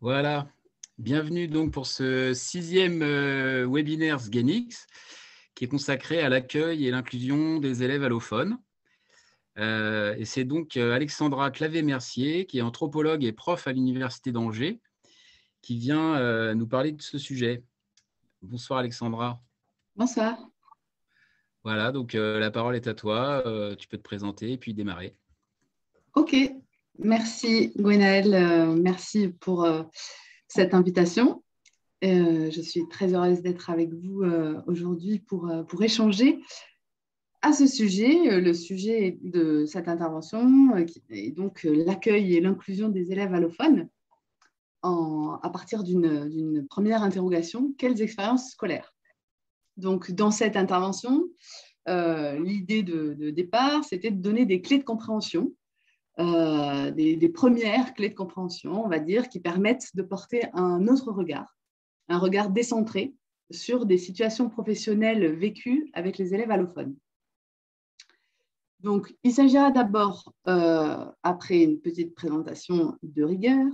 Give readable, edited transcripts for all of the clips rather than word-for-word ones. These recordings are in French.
Voilà, bienvenue donc pour ce sixième webinaire SGENIX qui est consacré à l'accueil et l'inclusion des élèves allophones. Et c'est donc Alexandra Clavé-Mercier, qui est anthropologue et prof à l'Université d'Angers, qui vient nous parler de ce sujet. Bonsoir Alexandra. Bonsoir. Voilà, donc la parole est à toi, tu peux te présenter et puis démarrer. Ok, merci Gwenaëlle, merci pour cette invitation. Je suis très heureuse d'être avec vous aujourd'hui pour échanger à ce sujet. Le sujet de cette intervention qui est donc l'accueil et l'inclusion des élèves allophones à partir d'une première interrogation, quelles expériences scolaires? Donc, dans cette intervention, l'idée de départ, c'était de donner des clés de compréhension, des premières clés de compréhension, on va dire, qui permettent de porter un autre regard, un regard décentré sur des situations professionnelles vécues avec les élèves allophones. Donc, il s'agira d'abord, après une petite présentation de rigueur,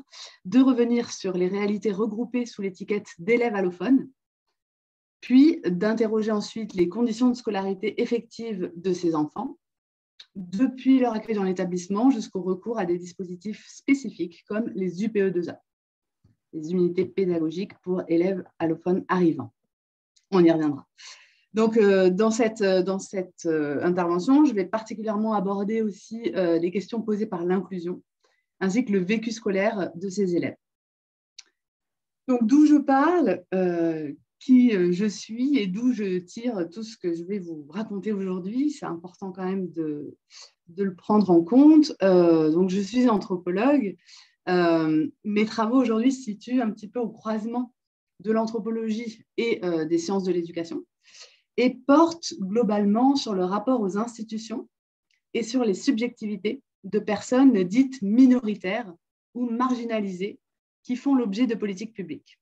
de revenir sur les réalités regroupées sous l'étiquette d'élèves allophones, puis d'interroger ensuite les conditions de scolarité effectives de ces enfants, depuis leur accueil dans l'établissement jusqu'au recours à des dispositifs spécifiques comme les UPE2A, les unités pédagogiques pour élèves allophones arrivants. On y reviendra. Donc, dans cette intervention, je vais particulièrement aborder aussi les questions posées par l'inclusion, ainsi que le vécu scolaire de ces élèves. Donc, d'où je parle, qui je suis et d'où je tire tout ce que je vais vous raconter aujourd'hui. C'est important quand même de le prendre en compte. Donc, je suis anthropologue. Mes travaux aujourd'hui se situent un petit peu au croisement de l'anthropologie et des sciences de l'éducation et portent globalement sur le rapport aux institutions et sur les subjectivités de personnes dites minoritaires ou marginalisées qui font l'objet de politiques publiques.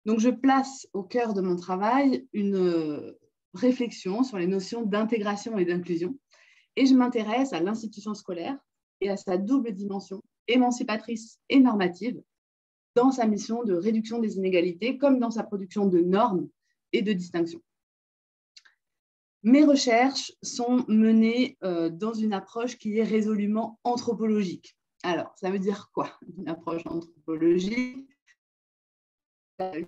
Donc, je place au cœur de mon travail une réflexion sur les notions d'intégration et d'inclusion, et je m'intéresse à l'institution scolaire et à sa double dimension émancipatrice et normative dans sa mission de réduction des inégalités comme dans sa production de normes et de distinctions. Mes recherches sont menées dans une approche qui est résolument anthropologique. Alors, ça veut dire quoi, une approche anthropologique?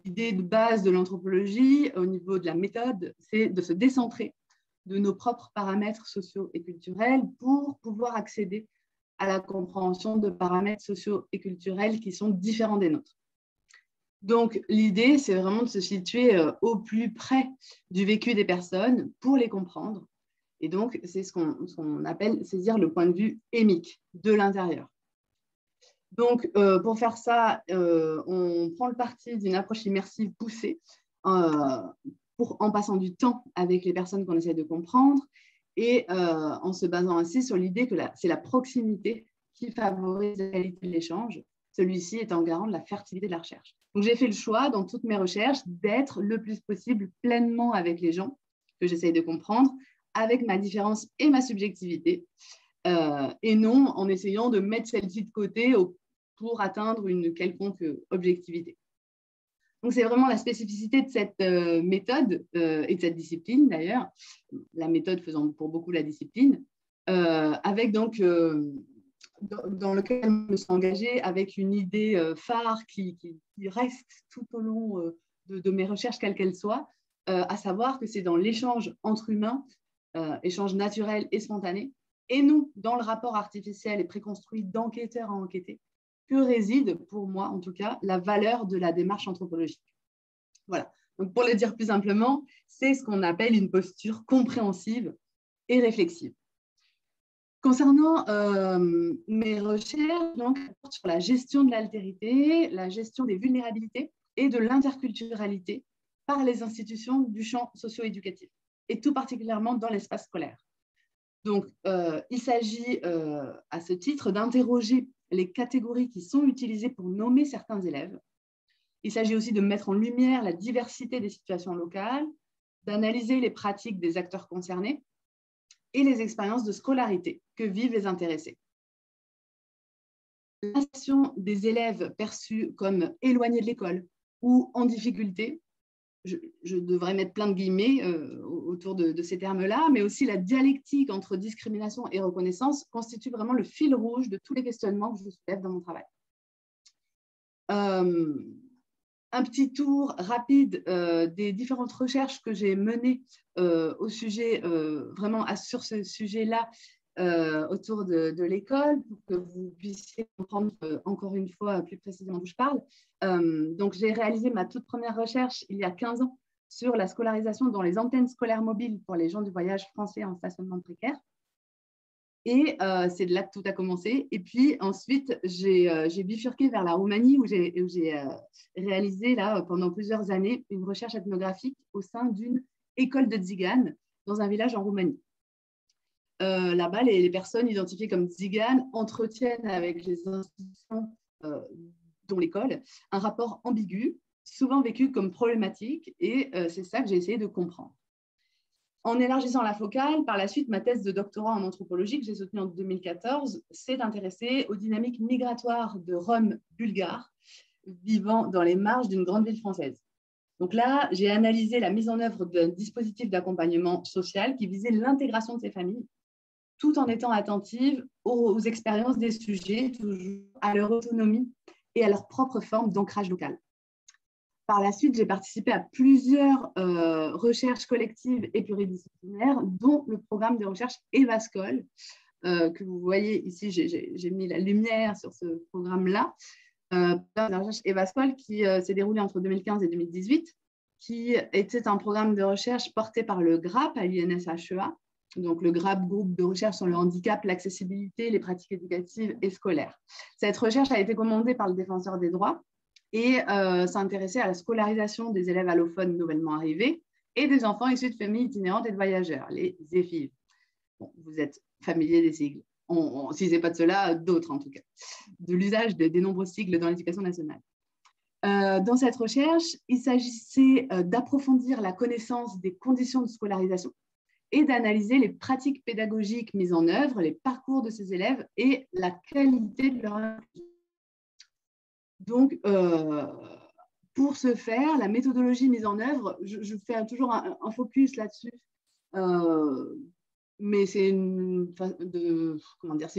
L'idée de base de l'anthropologie, au niveau de la méthode, c'est de se décentrer de nos propres paramètres sociaux et culturels pour pouvoir accéder à la compréhension de paramètres sociaux et culturels qui sont différents des nôtres. Donc, l'idée, c'est vraiment de se situer au plus près du vécu des personnes pour les comprendre. Et donc, c'est ce qu'on appelle saisir le point de vue émique de l'intérieur. Donc, pour faire ça, on prend le parti d'une approche immersive poussée en passant du temps avec les personnes qu'on essaie de comprendre et en se basant ainsi sur l'idée que c'est la proximité qui favorise la qualité de l'échange, celui-ci étant garant de la fertilité de la recherche. Donc, j'ai fait le choix dans toutes mes recherches d'être le plus possible pleinement avec les gens que j'essaye de comprendre, avec ma différence et ma subjectivité, et non en essayant de mettre celle-ci de côté pour atteindre une quelconque objectivité. Donc, c'est vraiment la spécificité de cette méthode et de cette discipline, d'ailleurs, la méthode faisant pour beaucoup la discipline, avec donc, dans lequel je me suis engagée avec une idée phare qui reste tout au long de mes recherches, quelles qu'elles soient, à savoir que c'est dans l'échange entre humains, échange naturel et spontané, et non dans le rapport artificiel et préconstruit d'enquêteur à enquêté, que réside, pour moi en tout cas, la valeur de la démarche anthropologique. Voilà. Donc, pour le dire plus simplement, c'est ce qu'on appelle une posture compréhensive et réflexive. Concernant mes recherches, donc, sur la gestion de l'altérité, la gestion des vulnérabilités et de l'interculturalité par les institutions du champ socio-éducatif, et tout particulièrement dans l'espace scolaire. Donc, il s'agit à ce titre d'interroger les catégories qui sont utilisées pour nommer certains élèves. Il s'agit aussi de mettre en lumière la diversité des situations locales, d'analyser les pratiques des acteurs concernés et les expériences de scolarité que vivent les intéressés. L'installation des élèves perçus comme éloignés de l'école ou en difficulté, je devrais mettre plein de guillemets autour de ces termes-là, mais aussi la dialectique entre discrimination et reconnaissance constitue vraiment le fil rouge de tous les questionnements que je soulève dans mon travail. Un petit tour rapide des différentes recherches que j'ai menées au sujet, vraiment sur ce sujet-là, autour de l'école, pour que vous puissiez comprendre encore une fois plus précisément d'où je parle. Donc, j'ai réalisé ma toute première recherche il y a 15 ans sur la scolarisation dans les antennes scolaires mobiles pour les gens du voyage français en stationnement précaire. Et c'est de là que tout a commencé. Et puis ensuite, j'ai bifurqué vers la Roumanie où j'ai réalisé là, pendant plusieurs années une recherche ethnographique au sein d'une école de tziganes dans un village en Roumanie. Là-bas, les personnes identifiées comme tziganes entretiennent avec les institutions dont l'école un rapport ambigu, souvent vécu comme problématique, et c'est ça que j'ai essayé de comprendre. En élargissant la focale, par la suite, ma thèse de doctorat en anthropologie que j'ai soutenue en 2014 s'est intéressée aux dynamiques migratoires de Roms bulgares vivant dans les marges d'une grande ville française. Donc là, j'ai analysé la mise en œuvre d'un dispositif d'accompagnement social qui visait l'intégration de ces familles, tout en étant attentive aux expériences des sujets, toujours à leur autonomie et à leur propre forme d'ancrage local. Par la suite, j'ai participé à plusieurs recherches collectives et pluridisciplinaires, dont le programme de recherche EVASCOL, que vous voyez ici, j'ai mis la lumière sur ce programme-là. La recherche EVASCOL qui s'est déroulée entre 2015 et 2018, qui était un programme de recherche porté par le GRAP à l'INSHEA, donc le GRAP, groupe de recherche sur le handicap, l'accessibilité, les pratiques éducatives et scolaires. Cette recherche a été commandée par le Défenseur des droits et s'intéressait à la scolarisation des élèves allophones nouvellement arrivés et des enfants issus de familles itinérantes et de voyageurs, les EFIV. Bon, vous êtes familier des sigles. Si ce n'est pas de cela, d'autres en tout cas, de l'usage des nombreux sigles dans l'éducation nationale. Dans cette recherche, il s'agissait d'approfondir la connaissance des conditions de scolarisation et d'analyser les pratiques pédagogiques mises en œuvre, les parcours de ces élèves et la qualité de leur inclusion. Donc, pour ce faire, la méthodologie mise en œuvre, je fais toujours un focus là-dessus, mais c'est une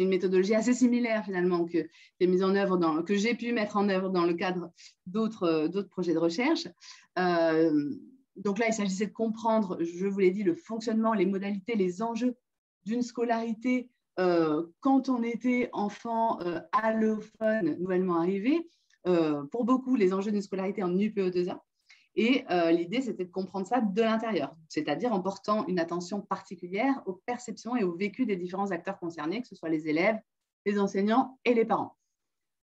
méthodologie assez similaire finalement qui est mise en œuvre que j'ai pu mettre en œuvre dans le cadre d'autres projets de recherche. Donc là, il s'agissait de comprendre, je vous l'ai dit, le fonctionnement, les modalités, les enjeux d'une scolarité quand on était enfant allophone nouvellement arrivé. Pour beaucoup, les enjeux d'une scolarité en UPE2A. Et l'idée, c'était de comprendre ça de l'intérieur, c'est-à-dire en portant une attention particulière aux perceptions et au vécu des différents acteurs concernés, que ce soit les élèves, les enseignants et les parents.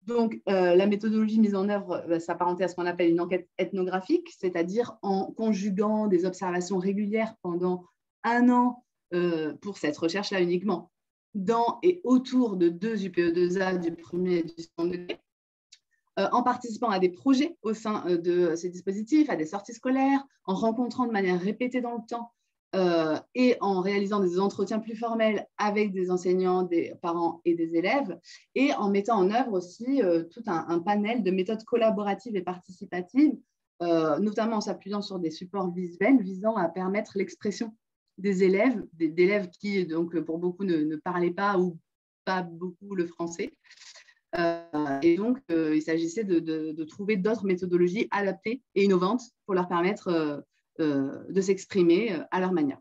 Donc, la méthodologie mise en œuvre va s'apparenter à ce qu'on appelle une enquête ethnographique, c'est-à-dire en conjuguant des observations régulières pendant 1 an pour cette recherche-là uniquement, dans et autour de 2 UPE2A du premier et du second degré, en participant à des projets au sein de ces dispositifs, à des sorties scolaires, en rencontrant de manière répétée dans le temps et en réalisant des entretiens plus formels avec des enseignants, des parents et des élèves, et en mettant en œuvre aussi tout un panel de méthodes collaboratives et participatives, notamment en s'appuyant sur des supports visuels visant à permettre l'expression des élèves, d'élèves qui, donc, pour beaucoup, ne parlaient pas ou pas beaucoup le français. Et donc, il s'agissait de trouver d'autres méthodologies adaptées et innovantes pour leur permettre de s'exprimer à leur manière.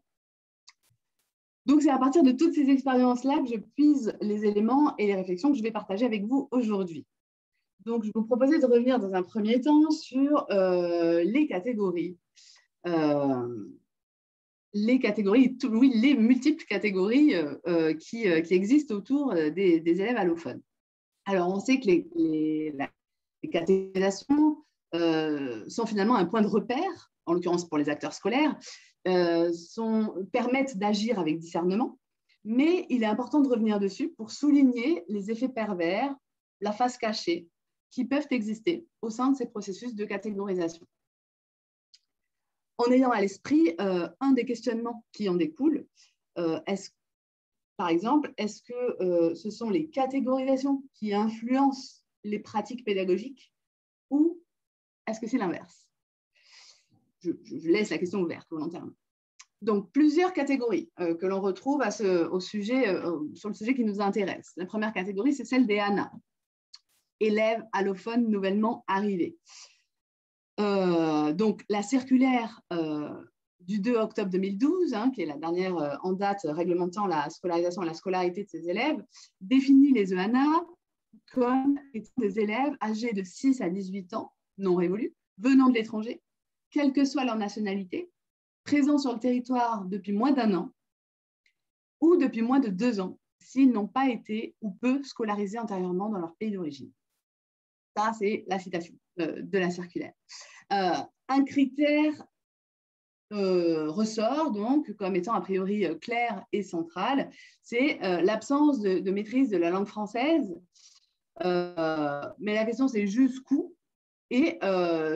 Donc, c'est à partir de toutes ces expériences-là que je puise les éléments et les réflexions que je vais partager avec vous aujourd'hui. Donc, je vous proposais de revenir dans un premier temps sur les catégories. Les multiples catégories qui existent autour des élèves allophones. Alors, on sait que les catégorisations sont finalement un point de repère, en l'occurrence pour les acteurs scolaires, permettent d'agir avec discernement, mais il est important de revenir dessus pour souligner les effets pervers, la face cachée, qui peuvent exister au sein de ces processus de catégorisation. En ayant à l'esprit un des questionnements qui en découle, Par exemple, est-ce que ce sont les catégorisations qui influencent les pratiques pédagogiques ou est-ce que c'est l'inverse? Je laisse la question ouverte volontairement. Donc, plusieurs catégories que l'on retrouve sur le sujet qui nous intéresse. La première catégorie, c'est celle des ANA, élèves allophones nouvellement arrivés. Donc, la circulaire du 2 octobre 2012, qui est la dernière en date réglementant la scolarisation et la scolarité de ces élèves, définit les EANA comme étant des élèves âgés de 6 à 18 ans, non révolus, venant de l'étranger, quelle que soit leur nationalité, présents sur le territoire depuis moins d'1 an ou depuis moins de 2 ans, s'ils n'ont pas été ou peu scolarisés antérieurement dans leur pays d'origine. Ça, c'est la citation de la circulaire. Un critère ressort donc comme étant a priori clair et central, c'est l'absence de maîtrise de la langue française. Mais la question, c'est jusqu'où? Et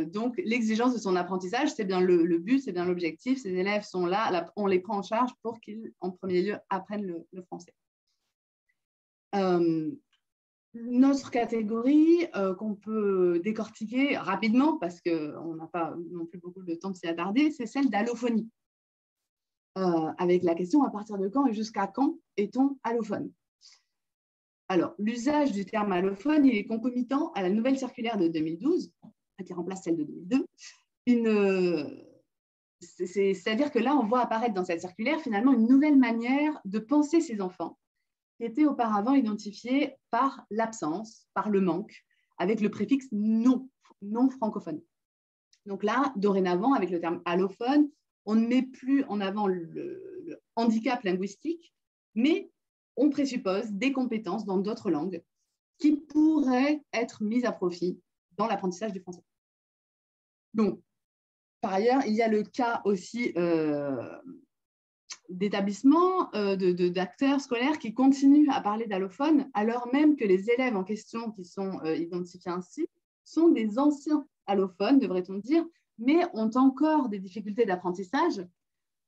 donc, l'exigence de son apprentissage, c'est bien le but, c'est bien l'objectif. Ces élèves sont là, on les prend en charge pour qu'ils, en premier lieu, apprennent le français. Une autre catégorie qu'on peut décortiquer rapidement, parce qu'on n'a pas non plus beaucoup de temps de s'y attarder, c'est celle d'allophonie. Avec la question à partir de quand et jusqu'à quand est-on allophone? Alors, l'usage du terme allophone, il est concomitant à la nouvelle circulaire de 2012, qui remplace celle de 2002. C'est-à-dire que là, on voit apparaître dans cette circulaire finalement une nouvelle manière de penser ces enfants qui étaient auparavant identifiés par l'absence, par le manque, avec le préfixe non francophone. Donc là, dorénavant, avec le terme allophone, on ne met plus en avant le handicap linguistique, mais on présuppose des compétences dans d'autres langues qui pourraient être mises à profit dans l'apprentissage du français. Donc, par ailleurs, il y a le cas aussi d'établissements, d'acteurs scolaires qui continuent à parler d'allophone, alors même que les élèves en question qui sont identifiés ainsi sont des anciens allophones, devrait-on dire, mais ont encore des difficultés d'apprentissage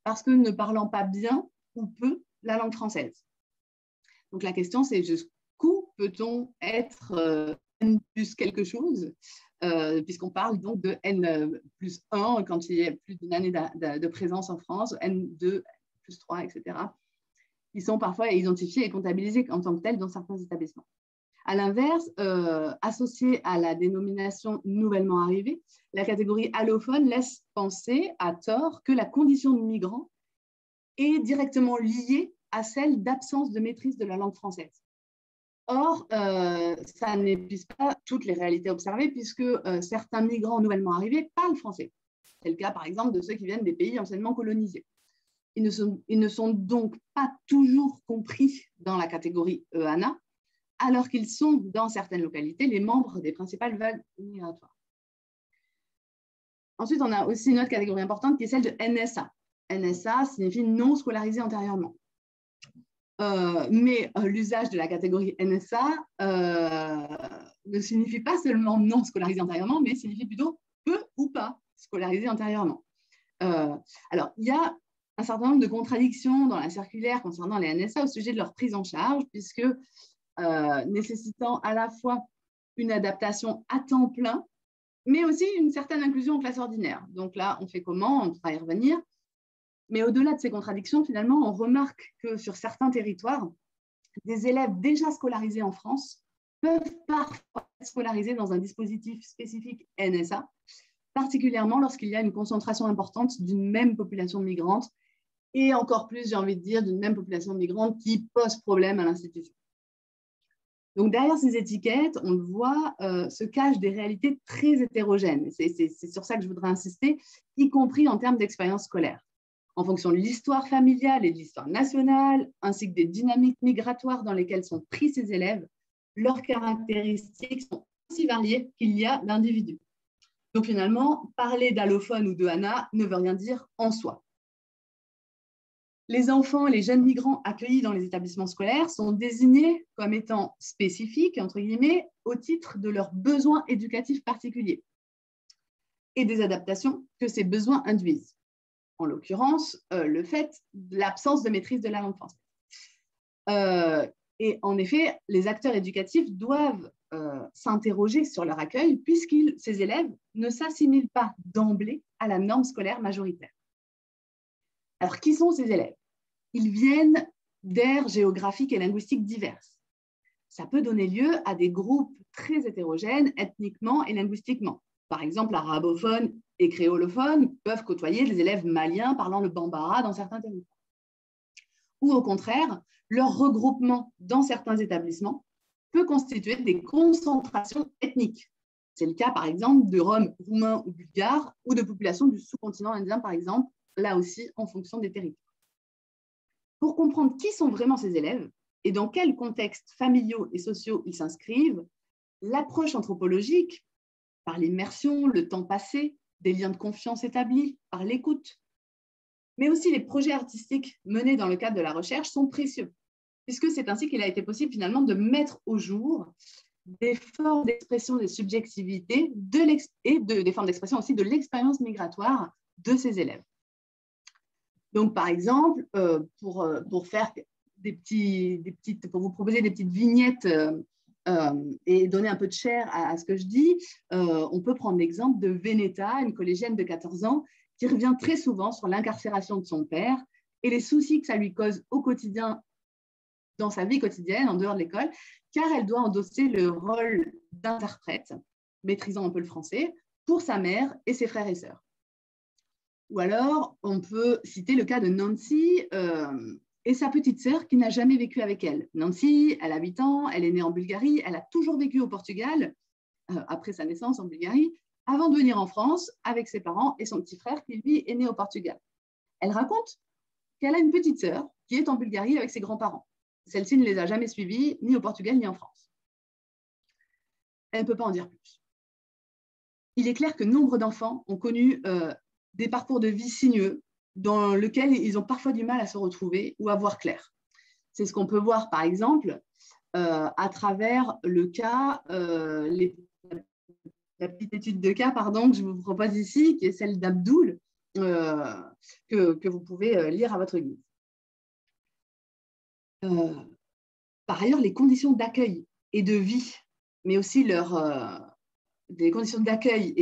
parce que ne parlant pas bien ou peu la langue française. Donc la question, c'est jusqu'où peut-on être N plus quelque chose, puisqu'on parle donc de N plus 1 quand il y a plus d'une année de présence en France, N2, plus 3, etc., qui sont parfois identifiés et comptabilisés en tant que tels dans certains établissements. À l'inverse, associé à la dénomination nouvellement arrivée, la catégorie allophone laisse penser à tort que la condition de migrant est directement liée à celle d'absence de maîtrise de la langue française. Or, ça n'épuise pas toutes les réalités observées puisque certains migrants nouvellement arrivés parlent français. C'est le cas, par exemple, de ceux qui viennent des pays anciennement colonisés. Ils ne sont donc pas toujours compris dans la catégorie EANA, alors qu'ils sont, dans certaines localités, les membres des principales vagues migratoires. Ensuite, on a aussi une autre catégorie importante qui est celle de NSA. NSA signifie non scolarisé antérieurement. Mais l'usage de la catégorie NSA ne signifie pas seulement non scolarisé antérieurement, mais signifie plutôt peu ou pas scolarisé antérieurement. Alors, il y a un certain nombre de contradictions dans la circulaire concernant les NSA au sujet de leur prise en charge, puisque nécessitant à la fois une adaptation à temps plein, mais aussi une certaine inclusion en classe ordinaire. Donc là, on fait comment? On pourra y revenir. Mais au-delà de ces contradictions, finalement, on remarque que sur certains territoires, des élèves déjà scolarisés en France peuvent parfois être scolarisés dans un dispositif spécifique NSA, particulièrement lorsqu'il y a une concentration importante d'une même population migrante et encore plus, j'ai envie de dire, d'une même population migrante qui pose problème à l'institution. Donc, derrière ces étiquettes, on le voit, se cachent des réalités très hétérogènes. C'est sur ça que je voudrais insister, y compris en termes d'expérience scolaire. En fonction de l'histoire familiale et de l'histoire nationale, ainsi que des dynamiques migratoires dans lesquelles sont pris ces élèves, leurs caractéristiques sont aussi variées qu'il y a d'individus. Donc finalement, parler d'allophone ou de ANA ne veut rien dire en soi. Les enfants et les jeunes migrants accueillis dans les établissements scolaires sont désignés comme étant spécifiques, entre guillemets, au titre de leurs besoins éducatifs particuliers et des adaptations que ces besoins induisent. En l'occurrence, le fait de l'absence de maîtrise de la langue française. Et en effet, les acteurs éducatifs doivent s'interroger sur leur accueil ces élèves ne s'assimilent pas d'emblée à la norme scolaire majoritaire. Alors, qui sont ces élèves? Ils viennent d'aires géographiques et linguistiques diverses. Ça peut donner lieu à des groupes très hétérogènes ethniquement et linguistiquement. Par exemple, arabophones et créolophones peuvent côtoyer des élèves maliens parlant le bambara dans certains territoires. Ou au contraire, leur regroupement dans certains établissements peut constituer des concentrations ethniques. C'est le cas, par exemple, de Roms, Roumains ou Bulgares, ou de populations du sous-continent indien, par exemple, là aussi en fonction des territoires. Pour comprendre qui sont vraiment ces élèves et dans quels contextes familiaux et sociaux ils s'inscrivent, l'approche anthropologique, par l'immersion, le temps passé, des liens de confiance établis, par l'écoute, mais aussi les projets artistiques menés dans le cadre de la recherche sont précieux, puisque c'est ainsi qu'il a été possible finalement de mettre au jour des formes d'expression des subjectivités et des formes d'expression aussi de l'expérience migratoire de ces élèves. Donc, par exemple, pour faire pour vous proposer des petites vignettes et donner un peu de chair à ce que je dis, on peut prendre l'exemple de Veneta, une collégienne de 14 ans, qui revient très souvent sur l'incarcération de son père et les soucis que ça lui cause au quotidien, dans sa vie quotidienne, en dehors de l'école, car elle doit endosser le rôle d'interprète, maîtrisant un peu le français, pour sa mère et ses frères et sœurs. Ou alors, on peut citer le cas de Nancy et sa petite sœur qui n'a jamais vécu avec elle. Nancy, elle a 8 ans, elle est née en Bulgarie, elle a toujours vécu au Portugal, après sa naissance en Bulgarie, avant de venir en France avec ses parents et son petit frère qui, lui, est né au Portugal. Elle raconte qu'elle a une petite sœur qui est en Bulgarie avec ses grands-parents. Celle-ci ne les a jamais suivis, ni au Portugal, ni en France. Elle ne peut pas en dire plus. Il est clair que nombre d'enfants ont connu des parcours de vie sinueux dans lesquels ils ont parfois du mal à se retrouver ou à voir clair. C'est ce qu'on peut voir, par exemple, à travers le cas, la petite étude de cas que je vous propose ici, qui est celle d'Abdoul, que vous pouvez lire à votre guise. Par ailleurs, les conditions d'accueil et de vie, mais aussi des conditions d'accueil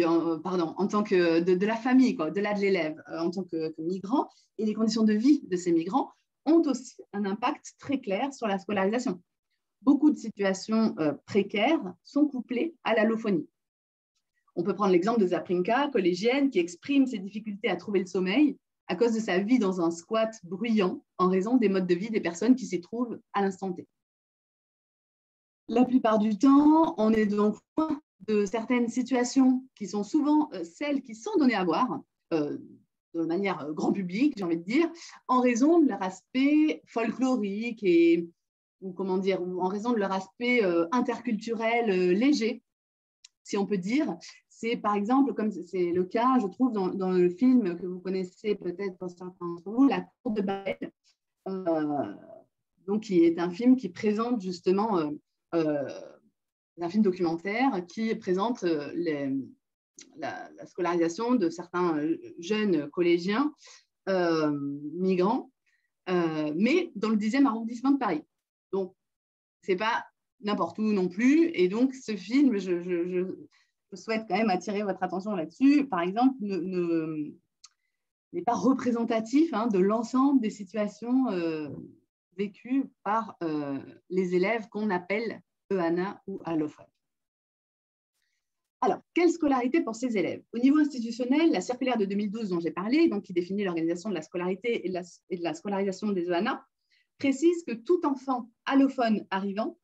en tant que de la famille, au-delà de l'élève, en tant que migrant, et les conditions de vie de ces migrants ont aussi un impact très clair sur la scolarisation. Beaucoup de situations précaires sont couplées à l'allophonie. On peut prendre l'exemple de Zaprinka, collégienne, qui exprime ses difficultés à trouver le sommeil à cause de sa vie dans un squat bruyant en raison des modes de vie des personnes qui s'y trouvent à l'instant T. La plupart du temps, on est donc loin de certaines situations qui sont souvent celles qui sont données à voir de manière grand public, j'ai envie de dire, en raison de leur aspect folklorique ou en raison de leur aspect interculturel léger, si on peut dire. C'est par exemple, comme c'est le cas, je trouve, dans le film que vous connaissez peut-être pour certains d'entre vous, La Cour de Babel, donc qui est un film qui présente justement, un film documentaire qui présente la scolarisation de certains jeunes collégiens migrants, mais dans le 10e arrondissement de Paris. Donc, ce n'est pas n'importe où non plus. Et donc, ce film, je souhaite quand même attirer votre attention là-dessus, par exemple, n'est pas représentatif de l'ensemble des situations vécues par les élèves qu'on appelle EANA ou allophones. Alors, quelle scolarité pour ces élèves? Au niveau institutionnel, la circulaire de 2012 dont j'ai parlé, donc qui définit l'organisation de la scolarité et de la scolarisation des EANA, précise que tout enfant allophone arrivant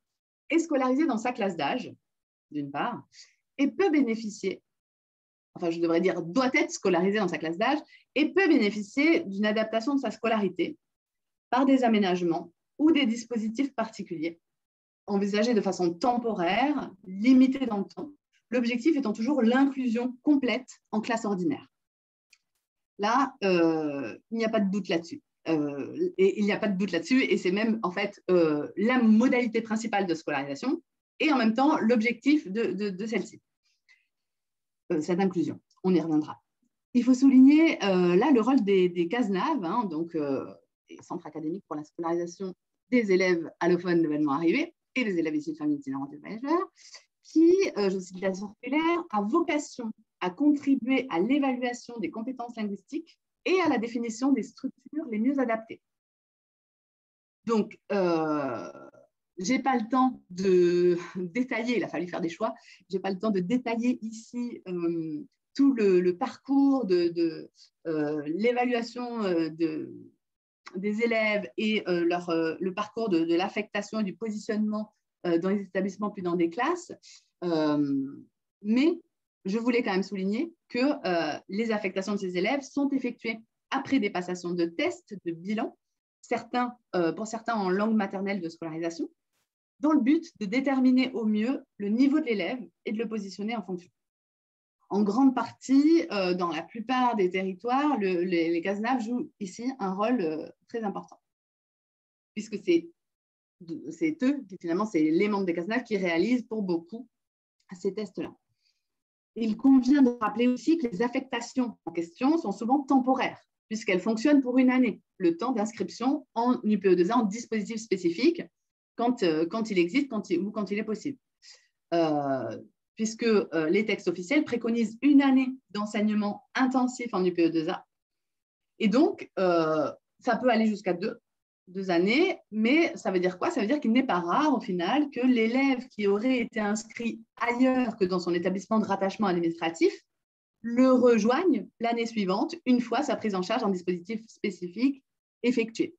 est scolarisé dans sa classe d'âge, d'une part, et peut bénéficier, enfin je devrais dire doit être scolarisé dans sa classe d'âge, et peut bénéficier d'une adaptation de sa scolarité par des aménagements ou des dispositifs particuliers, envisagés de façon temporaire, limitée dans le temps, l'objectif étant toujours l'inclusion complète en classe ordinaire. Là, il n'y a pas de doute là-dessus. Et il n'y a pas de doute là-dessus, et c'est même en fait la modalité principale de scolarisation et en même temps l'objectif de celle-ci, cette inclusion. On y reviendra. Il faut souligner là le rôle des CASNAV, donc des centres académiques pour la scolarisation des élèves allophones nouvellement arrivés et des élèves issus de familles itinérantes et voyageurs, qui, je cite la circulaire, a vocation à contribuer à l'évaluation des compétences linguistiques et à la définition des structures les mieux adaptées. Donc, je n'ai pas le temps de détailler, il a fallu faire des choix, je n'ai pas le temps de détailler ici tout le parcours de l'évaluation des élèves et le parcours de l'affectation et du positionnement dans les établissements puis dans des classes. Mais je voulais quand même souligner que les affectations de ces élèves sont effectuées après des passations de tests, de bilans, pour certains en langue maternelle de scolarisation, dans le but de déterminer au mieux le niveau de l'élève et de le positionner en fonction. En grande partie, dans la plupart des territoires, les CASNAV jouent ici un rôle très important, puisque c'est eux, finalement, c'est les membres des CASNAV qui réalisent pour beaucoup ces tests-là. Il convient de rappeler aussi que les affectations en question sont souvent temporaires, puisqu'elles fonctionnent pour une année, le temps d'inscription en UPE2A, en dispositif spécifique, quand il existe ou quand il est possible. Puisque les textes officiels préconisent une année d'enseignement intensif en UPE2A. Et donc, ça peut aller jusqu'à deux années, mais ça veut dire quoi? Ça veut dire qu'il n'est pas rare, au final, que l'élève qui aurait été inscrit ailleurs que dans son établissement de rattachement administratif le rejoigne l'année suivante, une fois sa prise en charge en dispositif spécifique effectuée.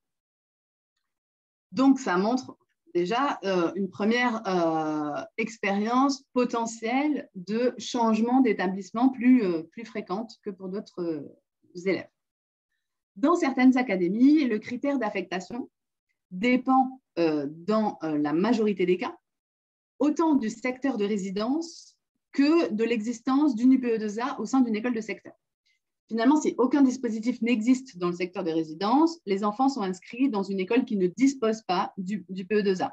Donc, ça montre déjà une première expérience potentielle de changement d'établissement plus fréquente que pour d'autres élèves. Dans certaines académies, le critère d'affectation dépend, dans la majorité des cas, autant du secteur de résidence que de l'existence d'une UPE2A au sein d'une école de secteur. Finalement, si aucun dispositif n'existe dans le secteur de résidence, les enfants sont inscrits dans une école qui ne dispose pas du PE2A.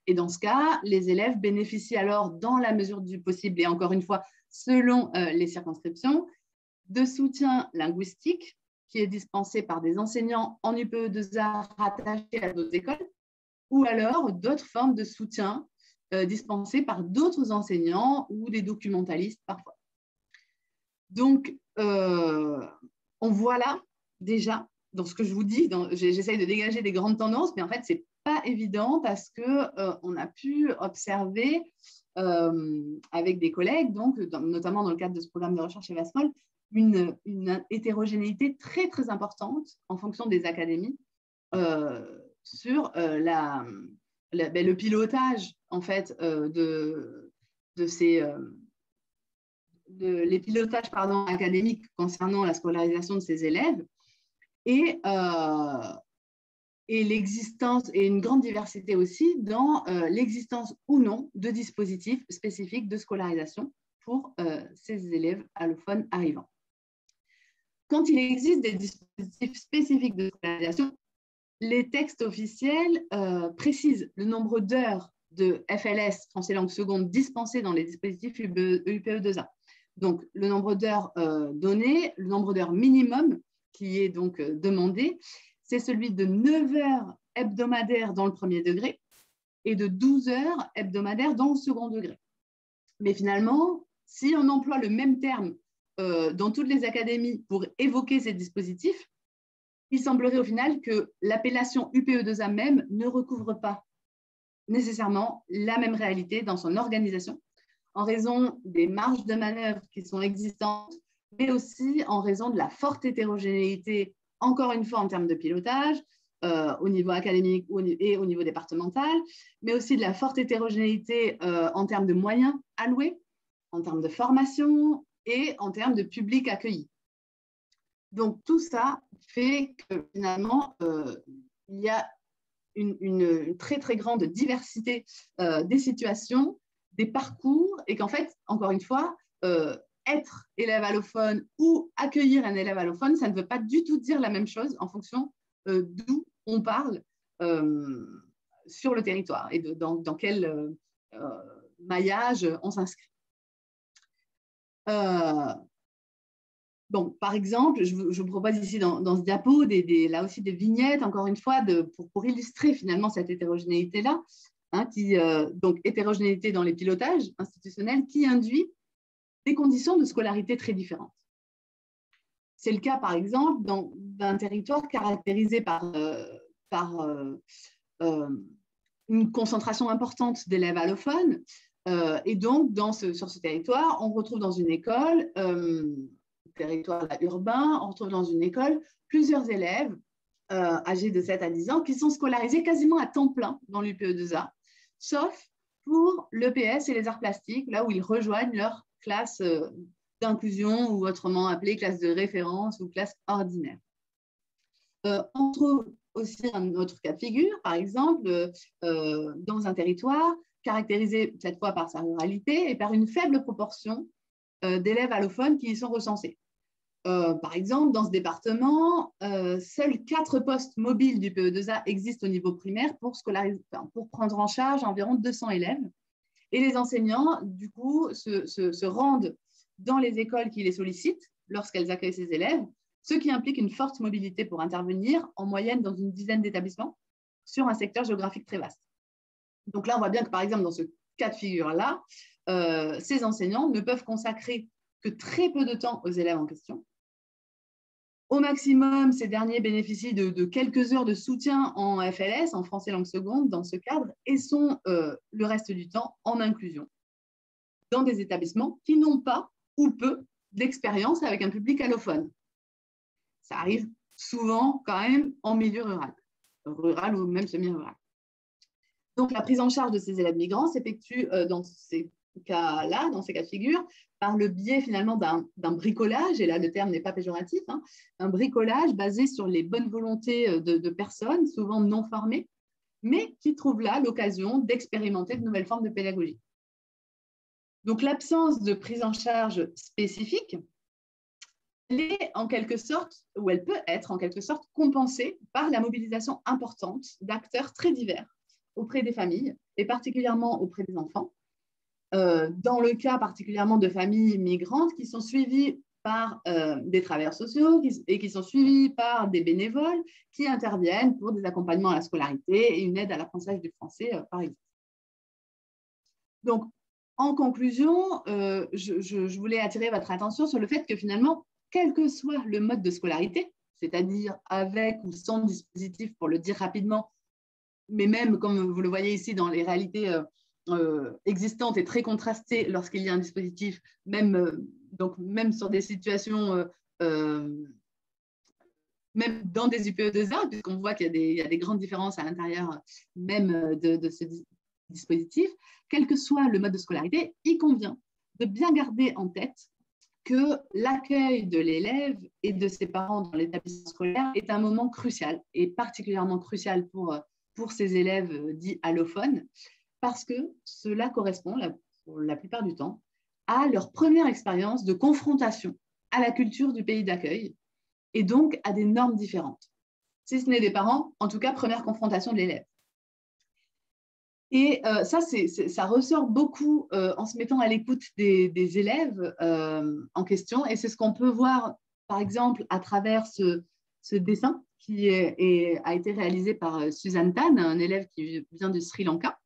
Et dans ce cas, les élèves bénéficient alors, dans la mesure du possible, et encore une fois, selon les circonscriptions, de soutien linguistique qui est dispensé par des enseignants en UPE2A rattachés à d'autres écoles, ou alors d'autres formes de soutien dispensés par d'autres enseignants ou des documentalistes parfois. Donc, on voit là déjà, dans ce que je vous dis, j'essaye de dégager des grandes tendances, mais en fait, ce n'est pas évident parce qu'on a pu observer avec des collègues, donc, notamment dans le cadre de ce programme de recherche EVASMOL, une hétérogénéité très, très importante en fonction des académies sur le pilotage en fait, les pilotages académiques concernant la scolarisation de ces élèves et l'existence et une grande diversité aussi dans l'existence ou non de dispositifs spécifiques de scolarisation pour ces élèves allophones arrivants. Quand il existe des dispositifs spécifiques de scolarisation, les textes officiels précisent le nombre d'heures de FLS, français langue seconde, dispensées dans les dispositifs UPE2A. Donc, le nombre d'heures donné, le nombre d'heures minimum qui est donc demandé, c'est celui de 9 heures hebdomadaires dans le premier degré et de 12 heures hebdomadaires dans le second degré. Mais finalement, si on emploie le même terme dans toutes les académies pour évoquer ces dispositifs, il semblerait au final que l'appellation UPE2A même ne recouvre pas nécessairement la même réalité dans son organisation, en raison des marges de manœuvre qui sont existantes, mais aussi en raison de la forte hétérogénéité, encore une fois en termes de pilotage, au niveau académique et au niveau départemental, mais aussi de la forte hétérogénéité en termes de moyens alloués, en termes de formation et en termes de public accueilli. Donc, tout ça fait que finalement, il y a une très, très grande diversité des situations, des parcours, et qu'en fait, encore une fois, être élève allophone ou accueillir un élève allophone, ça ne veut pas du tout dire la même chose en fonction d'où on parle sur le territoire et dans quel maillage on s'inscrit. Bon, par exemple, je vous propose ici dans ce diapo là aussi des vignettes, encore une fois, pour illustrer finalement cette hétérogénéité-là, hein, donc hétérogénéité dans les pilotages institutionnels qui induit des conditions de scolarité très différentes. C'est le cas, par exemple, d'un territoire caractérisé par une concentration importante d'élèves allophones. Et donc, sur ce territoire, on retrouve dans une école, territoire urbain, on retrouve dans une école plusieurs élèves âgés de 7 à 10 ans qui sont scolarisés quasiment à temps plein dans l'UPE2A, sauf pour l'EPS et les arts plastiques, là où ils rejoignent leur classe d'inclusion ou autrement appelée classe de référence ou classe ordinaire. On trouve aussi un autre cas de figure, par exemple, dans un territoire caractérisé cette fois par sa ruralité et par une faible proportion d'élèves allophones qui y sont recensés. Par exemple, dans ce département, seuls 4 postes mobiles du PE2A existent au niveau primaire pour prendre en charge environ 200 élèves. Et les enseignants, du coup, se rendent dans les écoles qui les sollicitent lorsqu'elles accueillent ces élèves, ce qui implique une forte mobilité pour intervenir, en moyenne dans une dizaine d'établissements, sur un secteur géographique très vaste. Donc là, on voit bien que, par exemple, dans ce cas de figure-là, ces enseignants ne peuvent consacrer que très peu de temps aux élèves en question. Au maximum, ces derniers bénéficient de quelques heures de soutien en FLS, en français langue seconde, dans ce cadre, et sont le reste du temps en inclusion dans des établissements qui n'ont pas ou peu d'expérience avec un public allophone. Ça arrive souvent quand même en milieu rural ou même semi-rural. Donc, la prise en charge de ces élèves migrants s'effectue dans ces cas-là, dans ces cas de figure, par le biais finalement d'un bricolage, et là le terme n'est pas péjoratif, hein, un bricolage basé sur les bonnes volontés de personnes, souvent non formées, mais qui trouvent là l'occasion d'expérimenter de nouvelles formes de pédagogie. Donc, l'absence de prise en charge spécifique, elle est en quelque sorte, ou elle peut être en quelque sorte compensée par la mobilisation importante d'acteurs très divers auprès des familles et particulièrement auprès des enfants. Dans le cas particulièrement de familles migrantes qui sont suivies par des travailleurs sociaux et qui sont suivis par des bénévoles qui interviennent pour des accompagnements à la scolarité et une aide à l'apprentissage du français, par exemple. Donc, en conclusion, je voulais attirer votre attention sur le fait que finalement, quel que soit le mode de scolarité, c'est-à-dire avec ou sans dispositif, pour le dire rapidement, mais même, comme vous le voyez ici, dans les réalités existantes et très contrastées lorsqu'il y a un dispositif, donc même sur des situations, même dans des UPE2A, puisqu'on voit qu'il y a des grandes différences à l'intérieur même de ce dispositif, quel que soit le mode de scolarité, il convient de bien garder en tête que l'accueil de l'élève et de ses parents dans l'établissement scolaire est un moment crucial, et particulièrement crucial pour ces élèves dits allophones, parce que cela correspond, pour la plupart du temps, à leur première expérience de confrontation à la culture du pays d'accueil, et donc à des normes différentes. Si ce n'est des parents, en tout cas, première confrontation de l'élève. Et ça ressort beaucoup en se mettant à l'écoute des élèves en question. Et c'est ce qu'on peut voir, par exemple, à travers ce dessin qui a été réalisé par Suzanne Tan, un élève qui vient du Sri Lanka,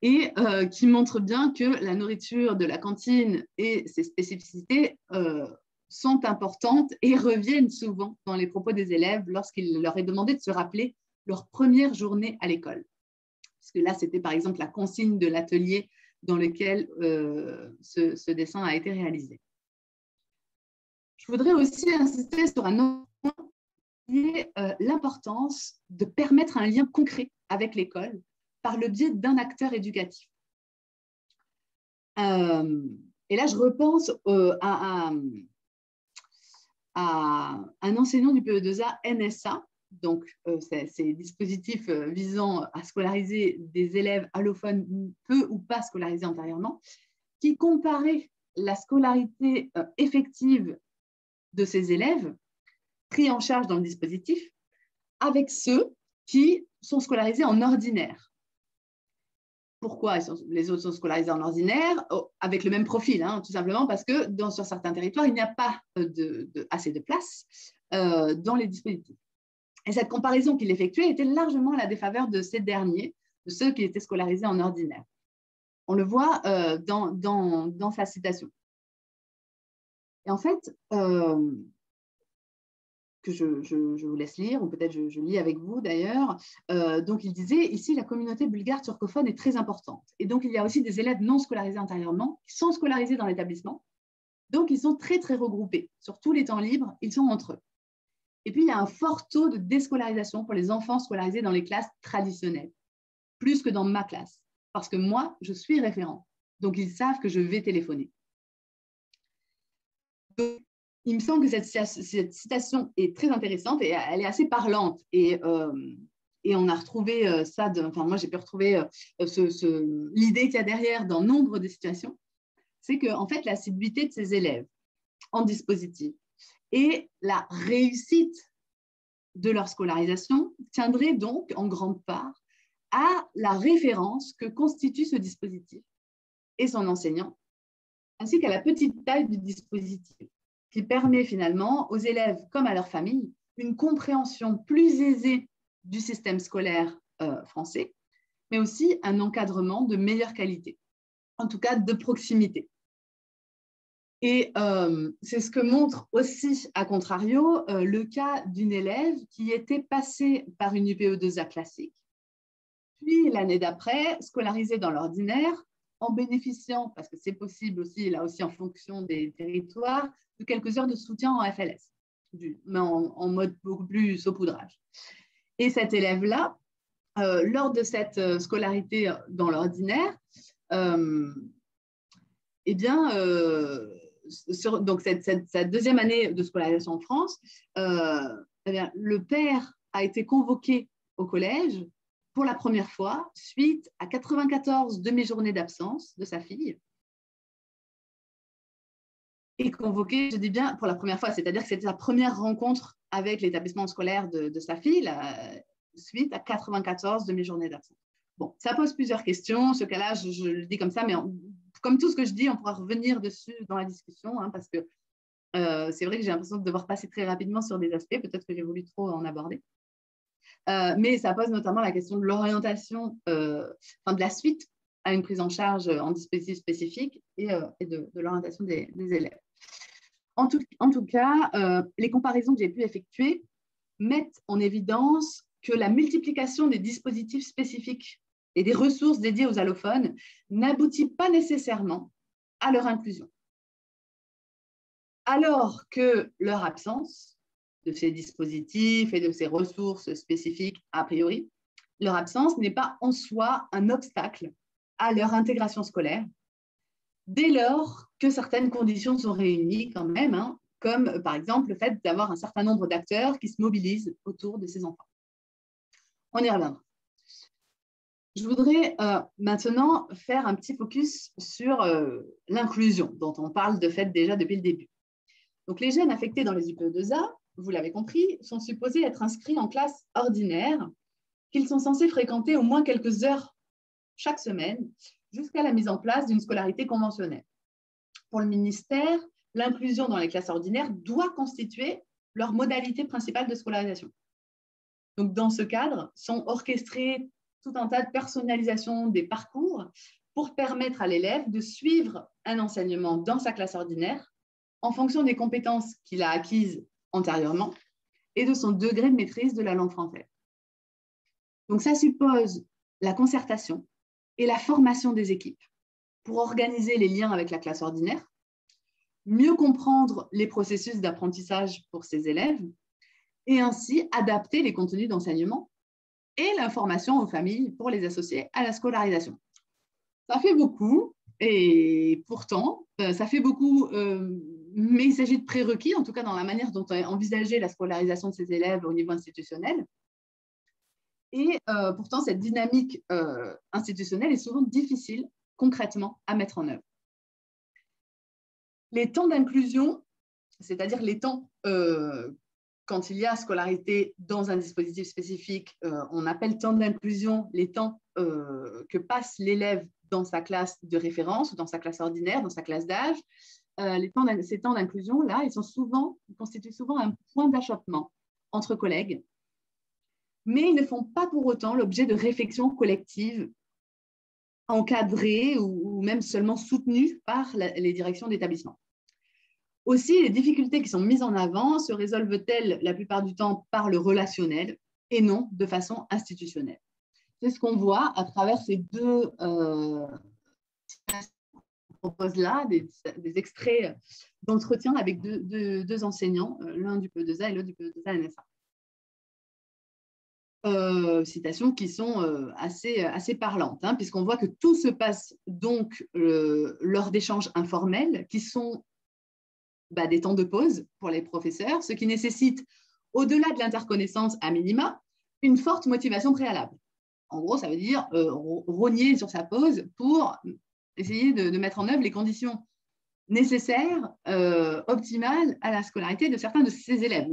et qui montre bien que la nourriture de la cantine et ses spécificités sont importantes et reviennent souvent dans les propos des élèves lorsqu'il leur est demandé de se rappeler leur première journée à l'école. Parce que là, c'était par exemple la consigne de l'atelier dans lequel ce dessin a été réalisé. Je voudrais aussi insister sur un autre point, qui est l'importance de permettre un lien concret avec l'école par le biais d'un acteur éducatif. Et là, je repense à un enseignant du PE2A, NSA, donc ces dispositifs visant à scolariser des élèves allophones peu ou pas scolarisés antérieurement, qui comparait la scolarité effective de ces élèves pris en charge dans le dispositif avec ceux qui sont scolarisés en ordinaire. Pourquoi les autres sont scolarisés en ordinaire, avec le même profil, hein, tout simplement parce que sur certains territoires, il n'y a pas assez de place dans les dispositifs. Et cette comparaison qu'il effectuait était largement à la défaveur de ces derniers, de ceux qui étaient scolarisés en ordinaire. On le voit dans sa citation. Et en fait, que je vous laisse lire, ou peut-être je lis avec vous d'ailleurs. Donc, il disait, ici, la communauté bulgare turcophone est très importante. Et donc, il y a aussi des élèves non scolarisés antérieurement, qui sont scolarisés dans l'établissement. Donc, ils sont très, très regroupés. Sur tous les temps libres, ils sont entre eux. Et puis, il y a un fort taux de déscolarisation pour les enfants scolarisés dans les classes traditionnelles, plus que dans ma classe. Parce que moi, je suis référent. Donc, ils savent que je vais téléphoner. Donc, il me semble que cette citation est très intéressante et elle est assez parlante. Et on a retrouvé ça, moi j'ai pu retrouver l'idée qu'il y a derrière dans nombre de situations. C'est qu'en fait, l'assiduité de ces élèves en dispositif et la réussite de leur scolarisation tiendrait donc en grande part à la référence que constitue ce dispositif et son enseignant, ainsi qu'à la petite taille du dispositif, qui permet finalement aux élèves comme à leurs familles une compréhension plus aisée du système scolaire français, mais aussi un encadrement de meilleure qualité, en tout cas de proximité. Et c'est ce que montre aussi, à contrario, le cas d'une élève qui était passée par une UPE2A classique, puis l'année d'après, scolarisée dans l'ordinaire, en bénéficiant, parce que c'est possible aussi, là aussi en fonction des territoires, de quelques heures de soutien en FLS, mais en mode beaucoup plus saupoudrage. Et cette élève-là, lors de cette scolarité dans l'ordinaire, eh bien, donc cette deuxième année de scolarisation en France, eh bien, le père a été convoqué au collège pour la première fois, suite à 94 demi-journées d'absence de sa fille, et convoqué, je dis bien, pour la première fois, c'est-à-dire que c'était sa première rencontre avec l'établissement scolaire de sa fille, suite à 94 demi-journées d'absence. Bon, ça pose plusieurs questions. Ce cas-là, je le dis comme ça, mais comme tout ce que je dis, on pourra revenir dessus dans la discussion, hein, parce que c'est vrai que j'ai l'impression de devoir passer très rapidement sur des aspects, peut-être que j'ai voulu trop en aborder. Mais ça pose notamment la question de l'orientation, de la suite à une prise en charge en dispositif spécifique et de l'orientation des élèves. En tout cas, les comparaisons que j'ai pu effectuer mettent en évidence que la multiplication des dispositifs spécifiques et des ressources dédiées aux allophones n'aboutit pas nécessairement à leur inclusion. Alors que leur absence de ces dispositifs et de ces ressources spécifiques, a priori, leur absence n'est pas en soi un obstacle à leur intégration scolaire, dès lors que certaines conditions sont réunies quand même, hein, comme par exemple le fait d'avoir un certain nombre d'acteurs qui se mobilisent autour de ces enfants. On y reviendra. Je voudrais maintenant faire un petit focus sur l'inclusion, dont on parle de fait déjà depuis le début. Donc, les jeunes affectés dans les UPE2A, vous l'avez compris, sont supposés être inscrits en classe ordinaire, qu'ils sont censés fréquenter au moins quelques heures chaque semaine, jusqu'à la mise en place d'une scolarité conventionnelle. Pour le ministère, l'inclusion dans les classes ordinaires doit constituer leur modalité principale de scolarisation. Donc, dans ce cadre, sont orchestrés tout un tas de personnalisations des parcours pour permettre à l'élève de suivre un enseignement dans sa classe ordinaire en fonction des compétences qu'il a acquises antérieurement et de son degré de maîtrise de la langue française. Donc, ça suppose la concertation et la formation des équipes pour organiser les liens avec la classe ordinaire, mieux comprendre les processus d'apprentissage pour ces élèves et ainsi adapter les contenus d'enseignement et l'information aux familles pour les associer à la scolarisation. Ça fait beaucoup, et pourtant, ça fait beaucoup, mais il s'agit de prérequis, en tout cas dans la manière dont est envisagée la scolarisation de ces élèves au niveau institutionnel. Et pourtant, cette dynamique institutionnelle est souvent difficile, concrètement, à mettre en œuvre. Les temps d'inclusion, c'est-à-dire les temps quand il y a scolarité dans un dispositif spécifique, on appelle temps d'inclusion les temps que passe l'élève dans sa classe de référence ou dans sa classe ordinaire, dans sa classe d'âge. Ces temps d'inclusion-là, ils constituent souvent un point d'achoppement entre collègues, mais ils ne font pas pour autant l'objet de réflexions collectives encadrées ou même seulement soutenues par les directions d'établissement. Aussi, les difficultés qui sont mises en avant se résolvent-elles la plupart du temps par le relationnel et non de façon institutionnelle. C'est ce qu'on voit à travers ces deux propose là des extraits d'entretien avec deux enseignants, l'un du PE2A et l'autre du PE2A NSA. Citations qui sont assez parlantes, hein, puisqu'on voit que tout se passe donc lors d'échanges informels qui sont des temps de pause pour les professeurs, ce qui nécessite, au-delà de l'interconnaissance à minima, une forte motivation préalable. En gros, ça veut dire rogner sur sa pause pour essayer de mettre en œuvre les conditions nécessaires, optimales à la scolarité de certains de ses élèves.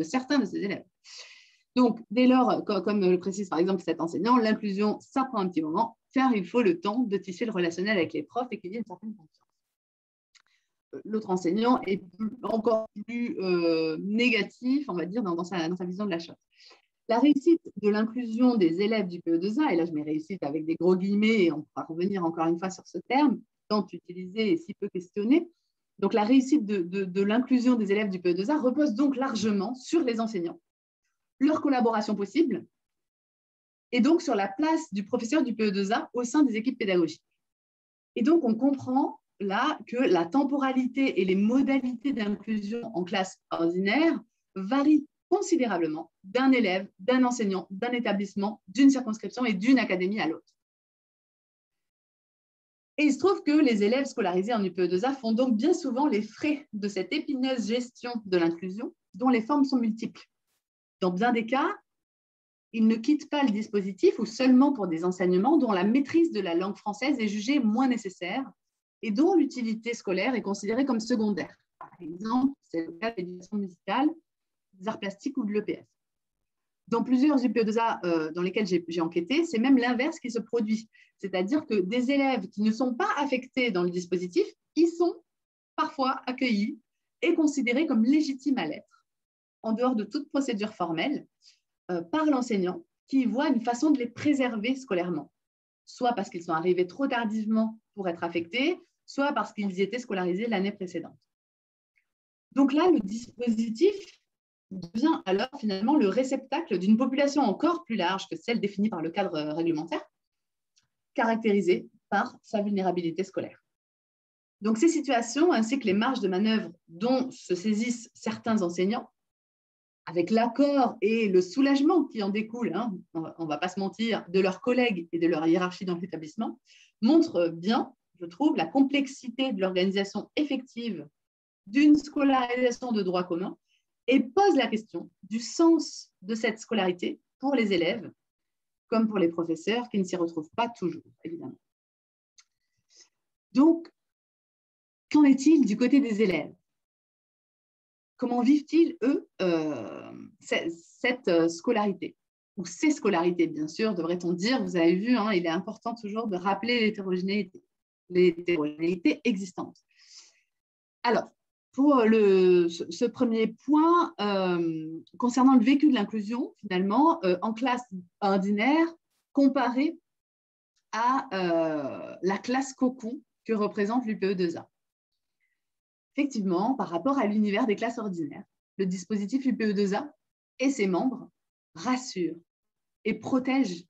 Donc, dès lors, comme le précise par exemple cet enseignant, l'inclusion, ça prend un petit moment, car il faut le temps de tisser le relationnel avec les profs et qu'il y ait une certaine confiance. L'autre enseignant est encore plus négatif, on va dire, dans sa vision de la chose. La réussite de l'inclusion des élèves du PE2A, et là je mets réussite avec des gros guillemets, et on pourra revenir encore une fois sur ce terme, tant utilisé et si peu questionné. Donc la réussite de l'inclusion des élèves du PE2A repose donc largement sur les enseignants, leur collaboration possible, et donc sur la place du professeur du PE2A au sein des équipes pédagogiques. Et donc on comprend là que la temporalité et les modalités d'inclusion en classe ordinaire varient considérablement d'un élève, d'un enseignant, d'un établissement, d'une circonscription et d'une académie à l'autre. Et il se trouve que les élèves scolarisés en UPE2A font donc bien souvent les frais de cette épineuse gestion de l'inclusion, dont les formes sont multiples. Dans bien des cas, ils ne quittent pas le dispositif ou seulement pour des enseignements dont la maîtrise de la langue française est jugée moins nécessaire et dont l'utilité scolaire est considérée comme secondaire. Par exemple, c'est le cas de l'éducation musicale, des arts plastiques ou de l'EPS. Dans plusieurs UPE2A dans lesquels j'ai enquêté, c'est même l'inverse qui se produit. C'est-à-dire que des élèves qui ne sont pas affectés dans le dispositif, ils sont parfois accueillis et considérés comme légitimes à l'être, en dehors de toute procédure formelle, par l'enseignant qui voit une façon de les préserver scolairement, soit parce qu'ils sont arrivés trop tardivement pour être affectés, soit parce qu'ils y étaient scolarisés l'année précédente. Donc là, le dispositif devient alors finalement le réceptacle d'une population encore plus large que celle définie par le cadre réglementaire, caractérisée par sa vulnérabilité scolaire. Donc ces situations, ainsi que les marges de manœuvre dont se saisissent certains enseignants, avec l'accord et le soulagement qui en découle, hein, on ne va pas se mentir, de leurs collègues et de leur hiérarchie dans l'établissement, montrent bien, je trouve, la complexité de l'organisation effective d'une scolarisation de droit commun et pose la question du sens de cette scolarité pour les élèves, comme pour les professeurs qui ne s'y retrouvent pas toujours, évidemment. Donc, qu'en est-il du côté des élèves? Comment vivent-ils, eux, cette scolarité? Ou ces scolarités, bien sûr, devrait-on dire. Vous avez vu, hein, il est important toujours de rappeler l'hétérogénéité existante. Alors, pour ce premier point, concernant le vécu de l'inclusion, finalement, en classe ordinaire, comparé à la classe cocon que représente l'UPE2A. Effectivement, par rapport à l'univers des classes ordinaires, le dispositif UPE2A et ses membres rassurent et protègent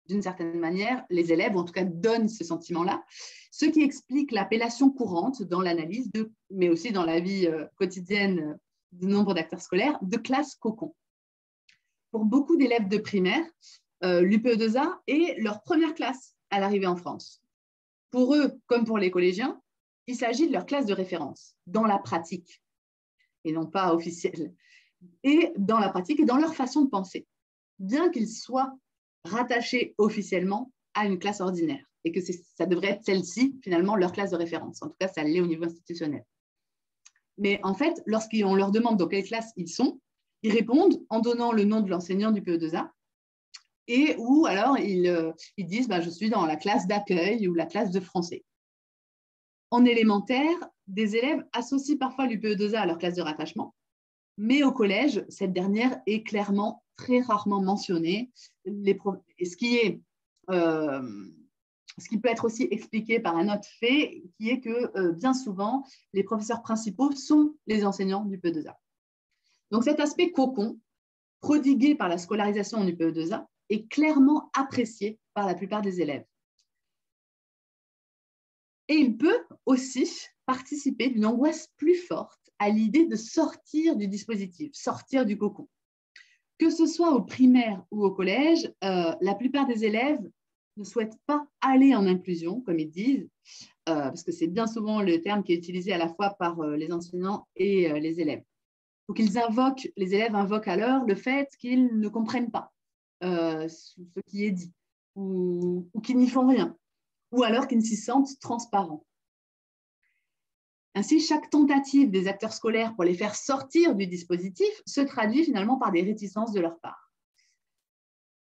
d'une certaine manière les élèves, ou en tout cas donnent ce sentiment-là, ce qui explique l'appellation courante dans l'analyse, mais aussi dans la vie quotidienne de nombre d'acteurs scolaires, de classe cocon. Pour beaucoup d'élèves de primaire, l'UPE2A est leur première classe à l'arrivée en France. Pour eux, comme pour les collégiens, il s'agit de leur classe de référence, dans la pratique, et non pas officielle, et dans la pratique et dans leur façon de penser, bien qu'ils soient rattachés officiellement à une classe ordinaire, et que ça devrait être celle-ci, finalement, leur classe de référence. En tout cas, ça l'est au niveau institutionnel. Mais en fait, lorsqu'on leur demande dans quelle classe ils sont, Ils répondent en donnant le nom de l'enseignant du PE2A et ou alors ils disent je suis dans la classe d'accueil ou la classe de français. En élémentaire, des élèves associent parfois l'UPE2A à leur classe de rattachement, mais au collège, cette dernière est clairement très rarement mentionnée. Ce qui peut être aussi expliqué par un autre fait, qui est que bien souvent, les professeurs principaux sont les enseignants du PE2A. Donc cet aspect cocon, prodigué par la scolarisation du PE2A, est clairement apprécié par la plupart des élèves. Et il peut aussi participer d'une angoisse plus forte à l'idée de sortir du dispositif, sortir du cocon. Que ce soit au primaire ou au collège, la plupart des élèves ne souhaitent pas aller en inclusion, comme ils disent, parce que c'est bien souvent le terme qui est utilisé à la fois par les enseignants et les élèves. Donc, les élèves invoquent alors le fait qu'ils ne comprennent pas ce qui est dit ou qu'ils n'y font rien, ou alors qu'ils ne s'y sentent transparents. Ainsi, chaque tentative des acteurs scolaires pour les faire sortir du dispositif se traduit finalement par des réticences de leur part.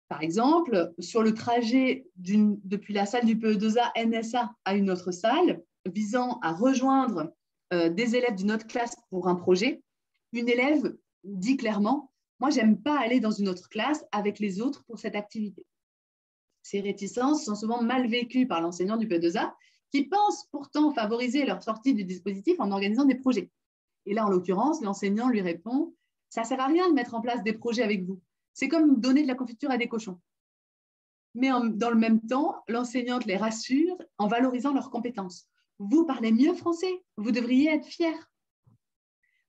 Par exemple, sur le trajet depuis la salle du PE2A NSA à une autre salle, visant à rejoindre des élèves d'une autre classe pour un projet, une élève dit clairement « Moi, je n'aime pas aller dans une autre classe avec les autres pour cette activité ». Ces réticences sont souvent mal vécues par l'enseignant du PE2A qui pense pourtant favoriser leur sortie du dispositif en organisant des projets. Et là, en l'occurrence, l'enseignant lui répond « Ça ne sert à rien de mettre en place des projets avec vous. C'est comme donner de la confiture à des cochons. » Mais dans le même temps, l'enseignante les rassure en valorisant leurs compétences. « Vous parlez mieux français, vous devriez être fiers. »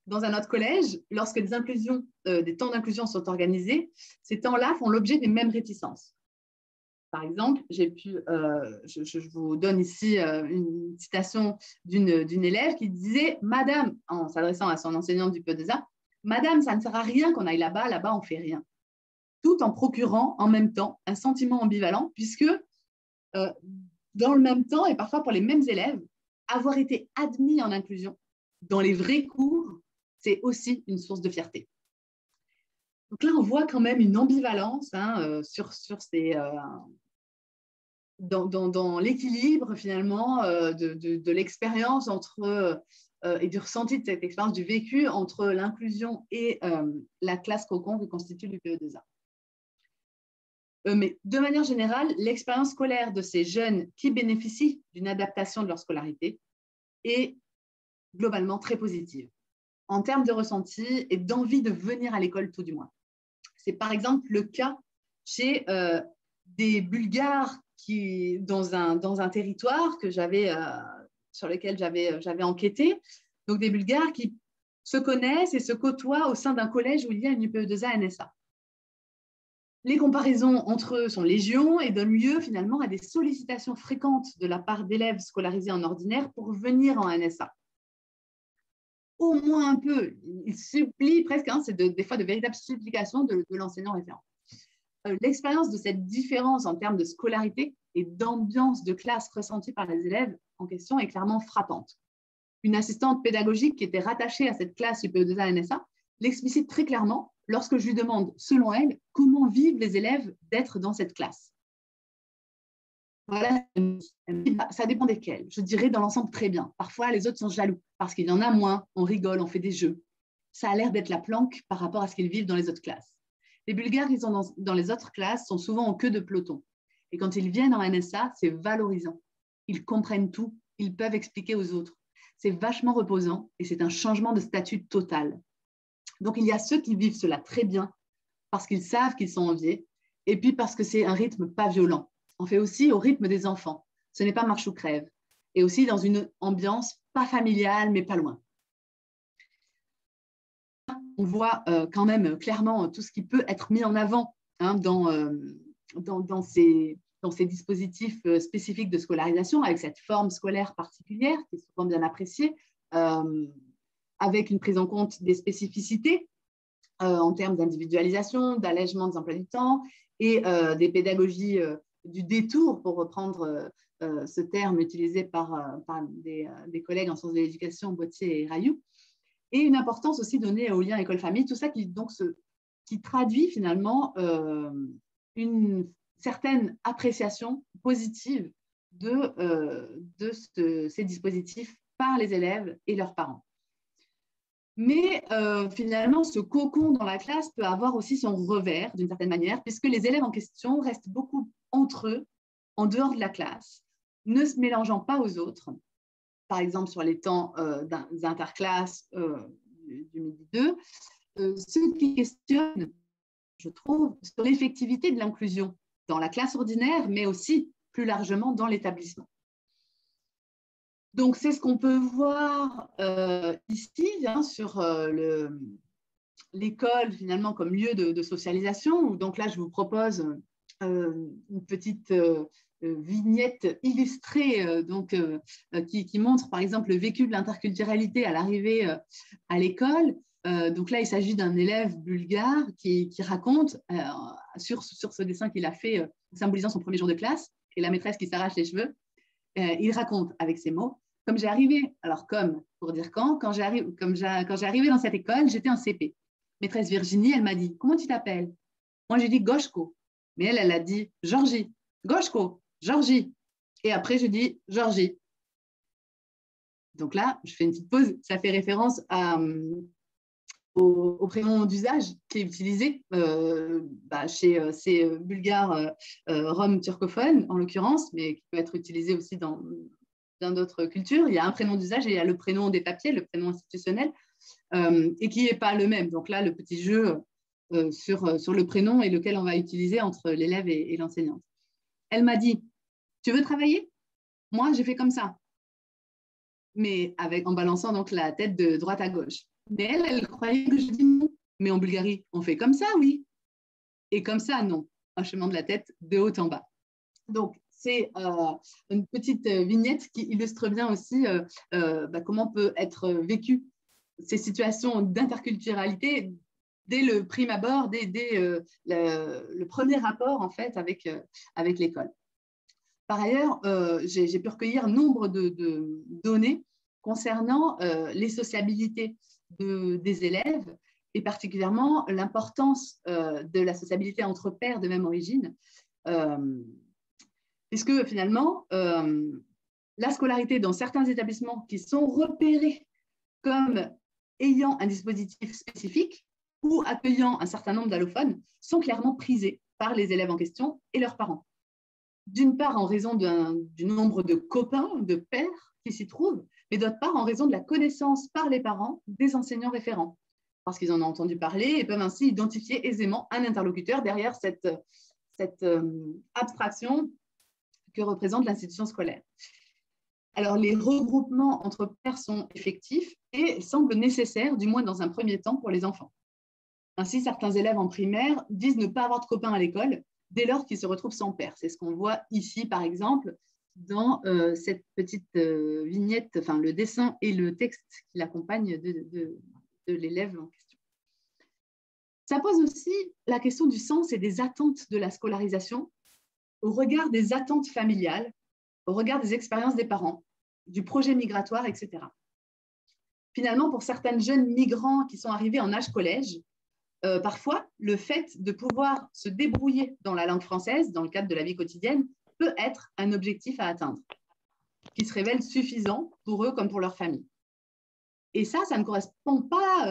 Dans un autre collège, lorsque des temps d'inclusion sont organisés, ces temps-là font l'objet des mêmes réticences. Par exemple, je vous donne ici une citation d'une élève qui disait « Madame », en s'adressant à son enseignante du PE2A, « Madame, ça ne sert à rien qu'on aille là-bas on ne fait rien. » Tout en procurant en même temps un sentiment ambivalent, puisque dans le même temps, et parfois pour les mêmes élèves, avoir été admis en inclusion dans les vrais cours, c'est aussi une source de fierté. Donc là, on voit quand même une ambivalence sur ces... dans l'équilibre finalement de l'expérience et du ressenti de cette expérience, du vécu entre l'inclusion et la classe cocon que constitue l'UPE2A. Mais de manière générale, l'expérience scolaire de ces jeunes qui bénéficient d'une adaptation de leur scolarité est globalement très positive en termes de ressenti et d'envie de venir à l'école tout du moins. C'est par exemple le cas chez des Bulgares qui, dans un territoire sur lequel j'avais enquêté, donc des Bulgares qui se connaissent et se côtoient au sein d'un collège où il y a une UPE2A NSA. Les comparaisons entre eux sont légion et donnent lieu finalement à des sollicitations fréquentes de la part d'élèves scolarisés en ordinaire pour venir en NSA. Au moins un peu, ils supplient presque, c'est des fois de véritables supplications de l'enseignant référent. L'expérience de cette différence en termes de scolarité et d'ambiance de classe ressentie par les élèves en question est clairement frappante. Une assistante pédagogique qui était rattachée à cette classe UPE2A NSA l'explicite très clairement lorsque je lui demande, selon elle, comment vivent les élèves d'être dans cette classe. Voilà, ça dépend desquels. Je dirais dans l'ensemble très bien. Parfois, les autres sont jaloux parce qu'il y en a moins, on rigole, on fait des jeux. Ça a l'air d'être la planque par rapport à ce qu'ils vivent dans les autres classes. Les Bulgares qui sont dans les autres classes sont souvent en queue de peloton. Et quand ils viennent en NSA, c'est valorisant. Ils comprennent tout, ils peuvent expliquer aux autres. C'est vachement reposant et c'est un changement de statut total. Donc, il y a ceux qui vivent cela très bien parce qu'ils savent qu'ils sont enviés et puis parce que c'est un rythme pas violent. On fait aussi au rythme des enfants. Ce n'est pas marche ou crève. Et aussi dans une ambiance pas familiale, mais pas loin. On voit quand même clairement tout ce qui peut être mis en avant dans ces dispositifs spécifiques de scolarisation, avec cette forme scolaire particulière qui est souvent bien appréciée, avec une prise en compte des spécificités en termes d'individualisation, d'allègement des emplois du temps et des pédagogies du détour, pour reprendre ce terme utilisé par des collègues en sciences de l'éducation, Boitier et Rayou. et une importance aussi donnée au lien école-famille, tout ça qui traduit finalement une certaine appréciation positive de ces dispositifs par les élèves et leurs parents. Mais finalement, ce cocon dans la classe peut avoir aussi son revers, d'une certaine manière, puisque les élèves en question restent beaucoup entre eux, en dehors de la classe, ne se mélangeant pas aux autres. Par exemple, sur les temps d'interclasse du Midi 2, ceux qui questionnent, je trouve, sur l'effectivité de l'inclusion dans la classe ordinaire, mais aussi plus largement dans l'établissement. Donc, c'est ce qu'on peut voir ici, hein, sur l'école, finalement, comme lieu de socialisation. Donc là, je vous propose une petite vignette illustrée qui montre, par exemple, le vécu de l'interculturalité à l'arrivée à l'école. Donc là, il s'agit d'un élève bulgare qui raconte, sur ce dessin qu'il a fait, symbolisant son premier jour de classe, et la maîtresse qui s'arrache les cheveux, il raconte avec ces mots: comme j'ai arrivé, alors comme, pour dire quand j'ai arrivé dans cette école, j'étais en CP. Maîtresse Virginie, elle m'a dit: comment tu t'appelles? Moi, j'ai dit Goshko. Mais elle a dit Georgie. Goshko, Georgie. Et après, je dis Georgie. Donc là, je fais une petite pause. Ça fait référence au prénom d'usage qui est utilisé chez ces Bulgares roms turcophones, en l'occurrence, mais qui peut être utilisé aussi dans d'autres cultures. Il y a un prénom d'usage et il y a le prénom des papiers, le prénom institutionnel, et qui n'est pas le même. Donc là, le petit jeu sur le prénom et lequel on va utiliser entre l'élève et l'enseignante. Elle m'a dit: tu veux travailler? Moi, j'ai fait comme ça, mais en balançant donc la tête de droite à gauche. Mais elle croyait que je dis non. Mais en Bulgarie, on fait comme ça, oui. Et comme ça, non. Un chemin de la tête de haut en bas. Donc, c'est une petite vignette qui illustre bien aussi comment peut être vécue ces situations d'interculturalité dès le prime abord, dès le premier rapport en fait avec l'école. Par ailleurs, j'ai pu recueillir nombre de données concernant les sociabilités des élèves et particulièrement l'importance de la sociabilité entre pairs de même origine, puisque finalement, la scolarité dans certains établissements qui sont repérés comme ayant un dispositif spécifique ou accueillant un certain nombre d'allophones sont clairement prisés par les élèves en question et leurs parents. D'une part, en raison du nombre de copains, de pairs qui s'y trouvent, mais d'autre part, en raison de la connaissance par les parents des enseignants référents, parce qu'ils en ont entendu parler et peuvent ainsi identifier aisément un interlocuteur derrière cette abstraction que représente l'institution scolaire. Alors, les regroupements entre pairs sont effectifs et semblent nécessaires, du moins dans un premier temps, pour les enfants. Ainsi, certains élèves en primaire disent ne pas avoir de copains à l'école dès lors qu'ils se retrouvent sans père. C'est ce qu'on voit ici, par exemple, dans cette petite vignette, enfin le dessin et le texte qui l'accompagne de l'élève en question. Ça pose aussi la question du sens et des attentes de la scolarisation au regard des attentes familiales, au regard des expériences des parents, du projet migratoire, etc. Finalement, pour certains jeunes migrants qui sont arrivés en âge collège, parfois, le fait de pouvoir se débrouiller dans la langue française, dans le cadre de la vie quotidienne, peut être un objectif à atteindre, qui se révèle suffisant pour eux comme pour leur famille. Et ça ne correspond pas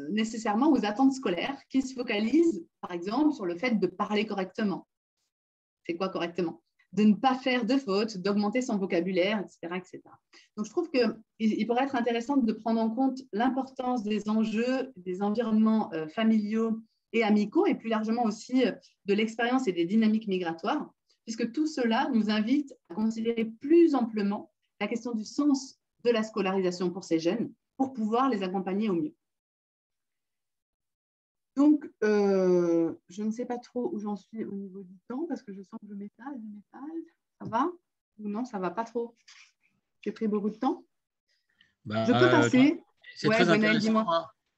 nécessairement aux attentes scolaires qui se focalisent, par exemple, sur le fait de parler correctement. C'est quoi correctement? De ne pas faire de fautes, d'augmenter son vocabulaire, etc., etc. Donc, je trouve qu'il pourrait être intéressant de prendre en compte l'importance des enjeux, des environnements familiaux et amicaux, et plus largement aussi de l'expérience et des dynamiques migratoires, puisque tout cela nous invite à considérer plus amplement la question du sens de la scolarisation pour ces jeunes, pour pouvoir les accompagner au mieux. Donc, je ne sais pas trop où j'en suis au niveau du temps, parce que je sens que je m'étale. Ça va? Ou non, ça ne va pas trop? J'ai pris beaucoup de temps. Je peux passer. C'est très intéressant.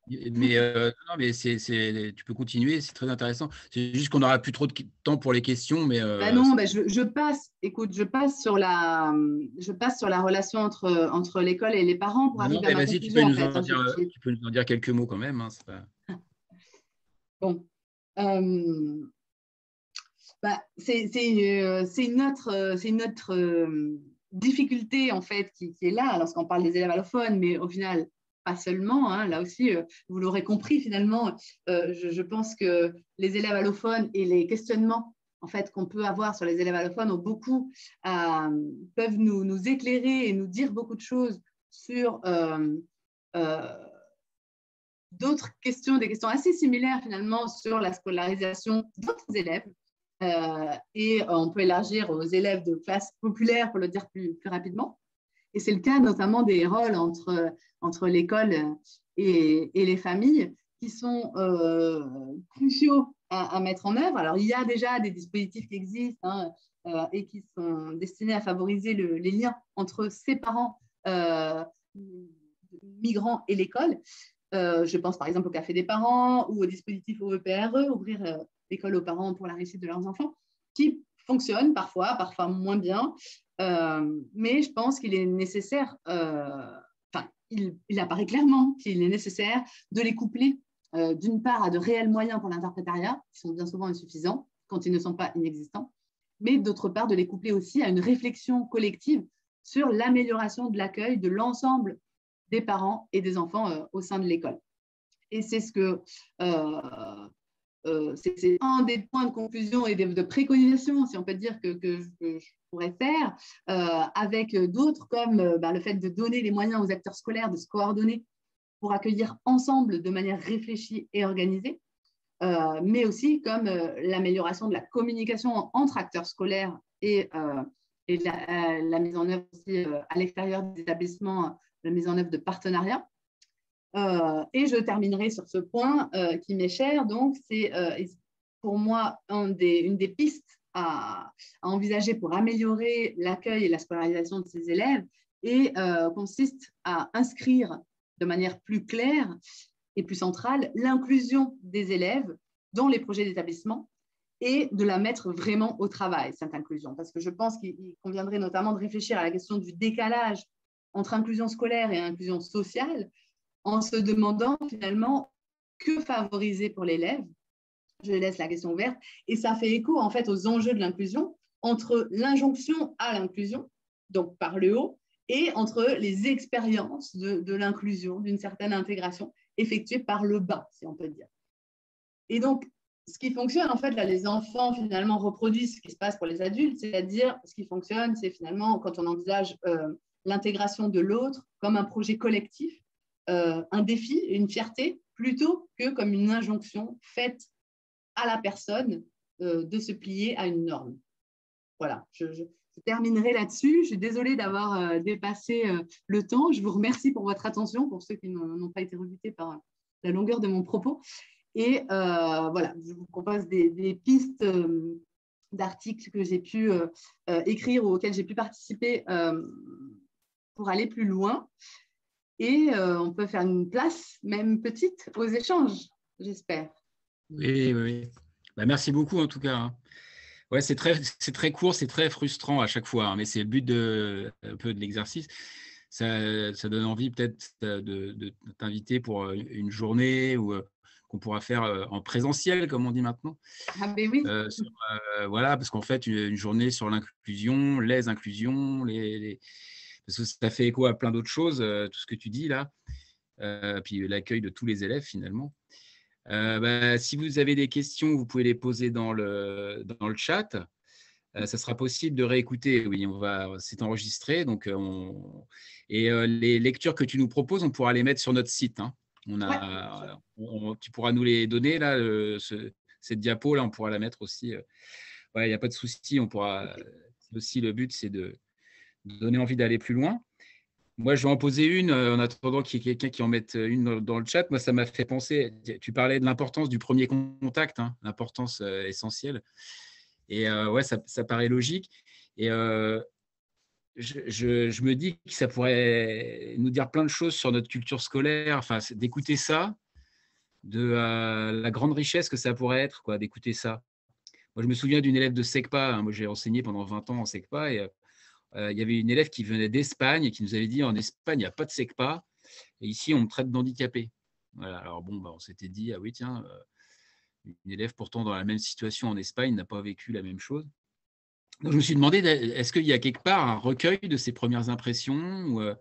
Mais, non, mais tu peux continuer, c'est très intéressant. C'est juste qu'on n'aura plus trop de temps pour les questions, mais Non, je passe. Écoute, je passe sur la relation entre l'école et les parents pour non, arriver à mais ma vas-y, tu conclusion peux en nous fait. en dire, tu peux nous en dire quelques mots quand même. Hein, Bon. C'est une autre difficulté en fait qui est là lorsqu'on parle des élèves allophones, mais au final, pas seulement. Hein, là aussi, vous l'aurez compris finalement, je pense que les élèves allophones et les questionnements en fait, qu'on peut avoir sur les élèves allophones peuvent nous éclairer et nous dire beaucoup de choses sur euh, d'autres questions, des questions assez similaires finalement sur la scolarisation d'autres élèves. Et on peut élargir aux élèves de classe populaire, pour le dire plus rapidement. Et c'est le cas notamment des rôles entre l'école et les familles qui sont cruciaux à mettre en œuvre. Alors, il y a déjà des dispositifs qui existent et qui sont destinés à favoriser les liens entre ces parents migrants et l'école. Je pense par exemple au Café des parents ou au dispositif OEPRE, ouvrir l'école aux parents pour la réussite de leurs enfants, qui fonctionne parfois moins bien. Mais je pense qu'il est nécessaire, il apparaît clairement qu'il est nécessaire de les coupler d'une part à de réels moyens pour l'interprétariat, qui sont bien souvent insuffisants quand ils ne sont pas inexistants, mais d'autre part de les coupler aussi à une réflexion collective sur l'amélioration de l'accueil de l'ensemble des parents et des enfants au sein de l'école. Et c'est ce que c'est un des points de conclusion et de préconisation, si on peut dire, que je pourrais faire, avec d'autres comme le fait de donner les moyens aux acteurs scolaires de se coordonner pour accueillir ensemble de manière réfléchie et organisée, mais aussi comme l'amélioration de la communication entre acteurs scolaires et la mise en œuvre aussi à l'extérieur des établissements, la mise en œuvre de partenariats. Et je terminerai sur ce point qui m'est cher. Donc, c'est pour moi une des pistes à envisager pour améliorer l'accueil et la scolarisation de ces élèves et consiste à inscrire de manière plus claire et plus centrale l'inclusion des élèves dans les projets d'établissement et de la mettre vraiment au travail, cette inclusion. Parce que je pense qu'il conviendrait notamment de réfléchir à la question du décalage entre inclusion scolaire et inclusion sociale, en se demandant finalement que favoriser pour l'élève. Je laisse la question ouverte. Et ça fait écho en fait aux enjeux de l'inclusion, entre l'injonction à l'inclusion, donc par le haut, et entre les expériences de l'inclusion, d'une certaine intégration effectuée par le bas, si on peut dire. Et donc, ce qui fonctionne, en fait, là, les enfants finalement reproduisent ce qui se passe pour les adultes, c'est-à-dire ce qui fonctionne, c'est finalement quand on envisage l'intégration de l'autre comme un projet collectif, un défi et une fierté, plutôt que comme une injonction faite à la personne de se plier à une norme. Voilà, je terminerai là-dessus. Je suis désolée d'avoir dépassé le temps. Je vous remercie pour votre attention, pour ceux qui n'ont pas été rebutés par la longueur de mon propos. Et voilà, je vous propose des pistes d'articles que j'ai pu écrire ou auxquels j'ai pu participer pour aller plus loin. Et on peut faire une place, même petite, aux échanges, j'espère. Oui, oui, oui. Merci beaucoup en tout cas. Hein. Ouais, c'est très court, c'est très frustrant à chaque fois, hein, mais c'est le but un peu de l'exercice. Ça donne envie peut-être de t'inviter pour une journée ou qu'on pourra faire en présentiel, comme on dit maintenant. Ah ben oui. Voilà, parce qu'en fait, une journée sur l'inclusion, les inclusions, parce que ça fait écho à plein d'autres choses, tout ce que tu dis là, puis l'accueil de tous les élèves finalement. Si vous avez des questions, vous pouvez les poser dans le chat. Ça sera possible de réécouter. Oui, c'est enregistré. Donc, les lectures que tu nous proposes, on pourra les mettre sur notre site. Hein. Tu pourras nous les donner là. Cette diapo là, on pourra la mettre aussi. Il n'y a pas de souci. On pourra. Aussi, le but, c'est de donner envie d'aller plus loin. Moi, je vais en poser une en attendant qu'il y ait quelqu'un qui en mette une dans le chat. Moi, ça m'a fait penser, tu parlais de l'importance du premier contact, hein, l'importance essentielle. Et ouais, ça paraît logique. Et je me dis que ça pourrait nous dire plein de choses sur notre culture scolaire, enfin, d'écouter ça, la grande richesse que ça pourrait être, quoi, d'écouter ça. Moi, je me souviens d'une élève de SECPA. Hein, moi, j'ai enseigné pendant 20 ans en SECPA et il y avait une élève qui venait d'Espagne et qui nous avait dit en Espagne, il n'y a pas de SECPA et ici, on me traite d'handicapé. Voilà. Alors, bon, bah, on s'était dit, ah oui, tiens, une élève pourtant dans la même situation en Espagne n'a pas vécu la même chose. Donc, je me suis demandé, est-ce qu'il y a quelque part un recueil de ces premières impressions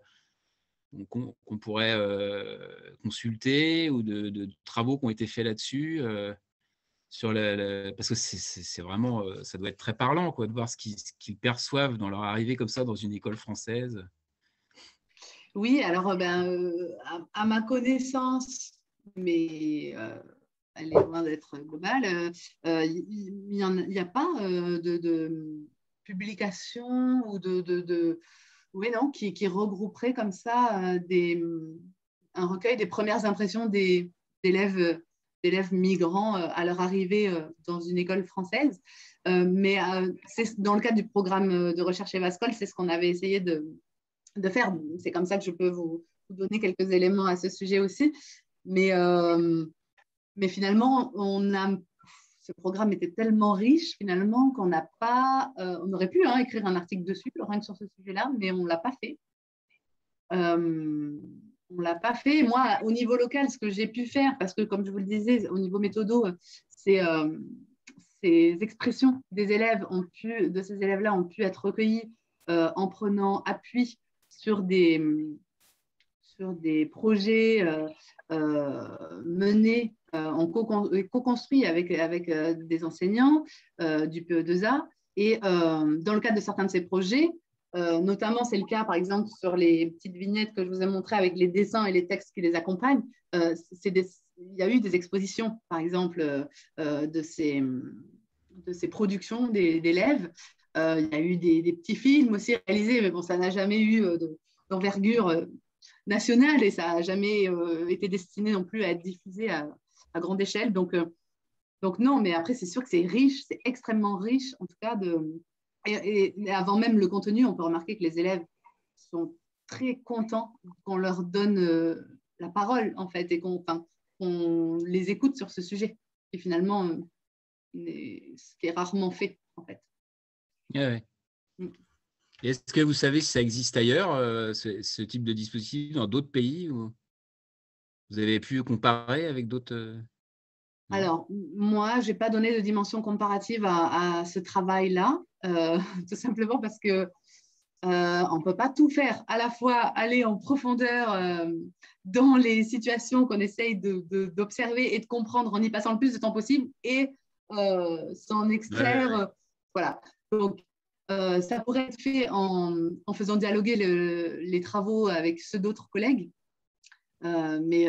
qu'on pourrait consulter ou de travaux qui ont été faits là-dessus parce que c'est vraiment, ça doit être très parlant, quoi, de voir ce qu'ils perçoivent dans leur arrivée comme ça dans une école française. Oui, alors à ma connaissance, mais elle est loin d'être globale, il n'y a pas de publication ou oui, non, qui regrouperait comme ça un recueil des premières impressions d'élèves migrants à leur arrivée dans une école française. Mais dans le cadre du programme de recherche Evascol, c'est ce qu'on avait essayé de faire. C'est comme ça que je peux vous donner quelques éléments à ce sujet aussi. Mais finalement, ce programme était tellement riche finalement qu'on n'a pas, on aurait pu écrire un article dessus, rien que sur ce sujet-là, mais on ne l'a pas fait. On ne l'a pas fait. Moi, au niveau local, ce que j'ai pu faire, parce que comme je vous le disais, au niveau méthodo, ces expressions des élèves de ces élèves-là ont pu être recueillies en prenant appui sur des projets menés en co-construit avec des enseignants du PE2A. Et dans le cadre de certains de ces projets, notamment c'est le cas par exemple sur les petites vignettes que je vous ai montrées avec les dessins et les textes qui les accompagnent, il y a eu des expositions par exemple de ces productions d'élèves. Il y a eu des petits films aussi réalisés, mais bon, ça n'a jamais eu d'envergure nationale et ça n'a jamais été destiné non plus à être diffusé à grande échelle. Donc non, mais après, c'est sûr que c'est riche, c'est extrêmement riche, en tout cas. Et avant même le contenu, on peut remarquer que les élèves sont très contents qu'on leur donne la parole, en fait, et qu'on les écoute sur ce sujet. Et finalement, ce qui est rarement fait, en fait. Ouais. Est-ce que vous savez si ça existe ailleurs, ce type de dispositif, dans d'autres pays ou vous avez pu comparer avec d'autres Alors, moi, je n'ai pas donné de dimension comparative à ce travail-là, tout simplement parce que on ne peut pas tout faire, à la fois aller en profondeur dans les situations qu'on essaye d'observer et de comprendre en y passant le plus de temps possible et s'en extraire. Ouais. Voilà. Donc, ça pourrait être fait en faisant dialoguer les travaux avec ceux d'autres collègues. Mais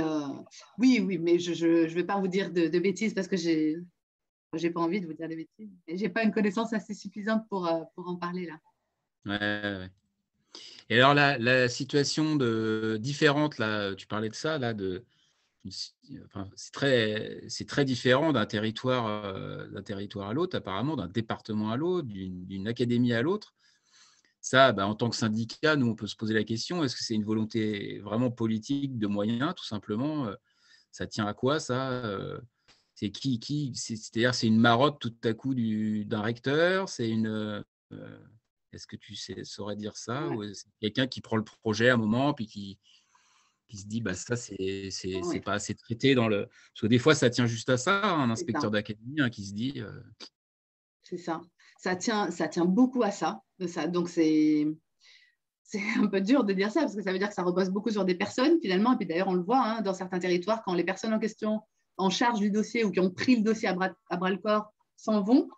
oui, mais je ne vais pas vous dire de bêtises parce que je n'ai pas envie de vous dire des bêtises. Et je n'ai pas une connaissance assez suffisante pour en parler là. Ouais. Et alors, la situation différente, là, tu parlais de ça, là, enfin, c'est très différent d'un territoire à l'autre, apparemment, d'un département à l'autre, d'une académie à l'autre. Ça, en tant que syndicat, nous, on peut se poser la question, est-ce que c'est une volonté vraiment politique de moyens, tout simplement ça tient à quoi, ça c'est c'est-à-dire, c'est une marotte tout à coup d'un recteur, est-ce que tu saurais dire ça, Ouais. ou c'est quelqu'un qui prend le projet à un moment puis qui se dit ça c'est pas assez traité parce que des fois ça tient juste à ça, un inspecteur d'académie qui se dit c'est ça. Ça tient beaucoup à ça. Donc c'est un peu dur de dire ça parce que ça veut dire que ça repose beaucoup sur des personnes finalement. Et puis d'ailleurs on le voit dans certains territoires, quand les personnes en question en charge du dossier ou qui ont pris le dossier à bras le corps s'en vont,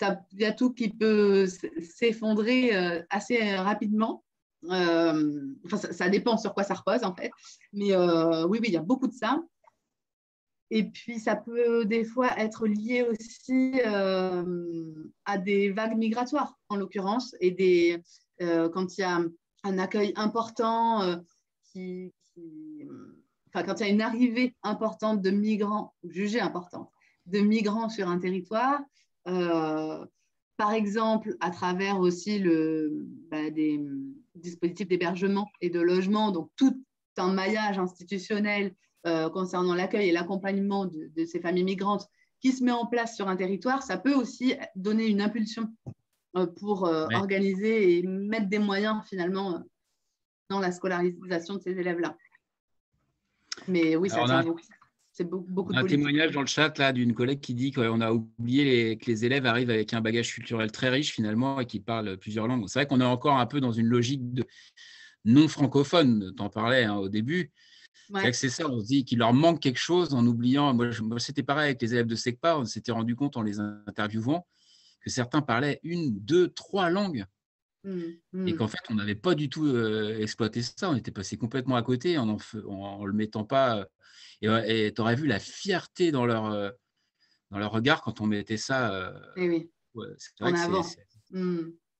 il y a tout qui peut s'effondrer assez rapidement. Ça dépend sur quoi ça repose en fait. Mais oui, il y a beaucoup de ça. Et puis, ça peut des fois être lié aussi à des vagues migratoires, en l'occurrence, et quand il y a un accueil important, quand il y a une arrivée importante de migrants, jugée importante, de migrants sur un territoire, par exemple, à travers aussi des dispositifs d'hébergement et de logement, donc tout un maillage institutionnel concernant l'accueil et l'accompagnement de ces familles migrantes qui se met en place sur un territoire, ça peut aussi donner une impulsion pour organiser et mettre des moyens finalement dans la scolarisation de ces élèves-là. Mais oui, ça tient beaucoup. C'est beaucoup de politique. Un témoignage dans le chat là d'une collègue qui dit qu'on a oublié que les élèves arrivent avec un bagage culturel très riche finalement et qui parlent plusieurs langues. C'est vrai qu'on est encore un peu dans une logique de non francophone. T'en parlais au début. Ouais. C'est ça, on se dit qu'il leur manque quelque chose en oubliant. Moi c'était pareil avec les élèves de SECPA. On s'était rendu compte en les interviewant que certains parlaient 1, 2, 3 langues. Et qu'en fait, on n'avait pas du tout exploité ça. On était passé complètement à côté en le mettant pas. Et tu aurais vu la fierté dans leur regard quand on mettait ça. Oui. Ouais, c'est vrai en que avant.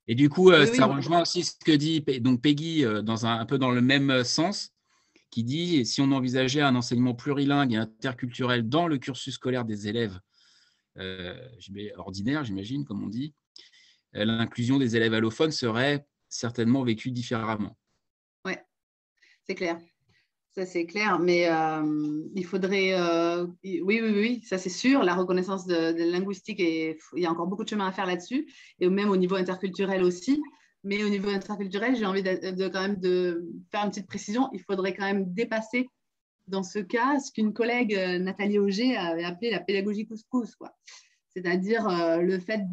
Et du coup, ça rejoint aussi ce que dit donc Peggy un peu dans le même sens, qui dit si on envisageait un enseignement plurilingue et interculturel dans le cursus scolaire des élèves ordinaires, j'imagine, comme on dit, l'inclusion des élèves allophones serait certainement vécue différemment. Oui, c'est clair. Ça, c'est clair. Mais il faudrait… oui, ça, c'est sûr. La reconnaissance de linguistique, il y a encore beaucoup de chemin à faire là-dessus. Et même au niveau interculturel aussi. Mais au niveau interculturel, j'ai envie quand même de faire une petite précision. Il faudrait quand même dépasser, dans ce cas, ce qu'une collègue, Nathalie Auger, avait appelé la pédagogie couscous, quoi. C'est-à-dire le fait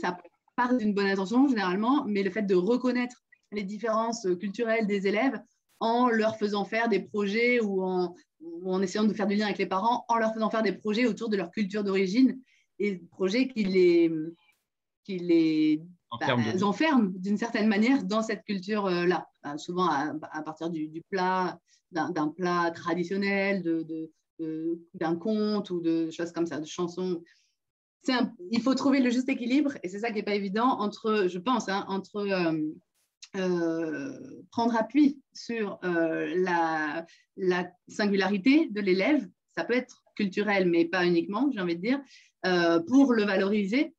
ça part d'une bonne intention, généralement, mais le fait de reconnaître les différences culturelles des élèves en leur faisant faire des projets ou en essayant de faire du lien avec les parents, en leur faisant faire des projets autour de leur culture d'origine et des projets qui les enferment d'une certaine manière dans cette culture-là. Souvent à partir du plat, d'un plat traditionnel, d'un conte ou de choses comme ça, de chansons. Il faut trouver le juste équilibre et c'est ça qui n'est pas évident entre, je pense, entre prendre appui sur la singularité de l'élève, ça peut être culturel mais pas uniquement, j'ai envie de dire, pour le valoriser,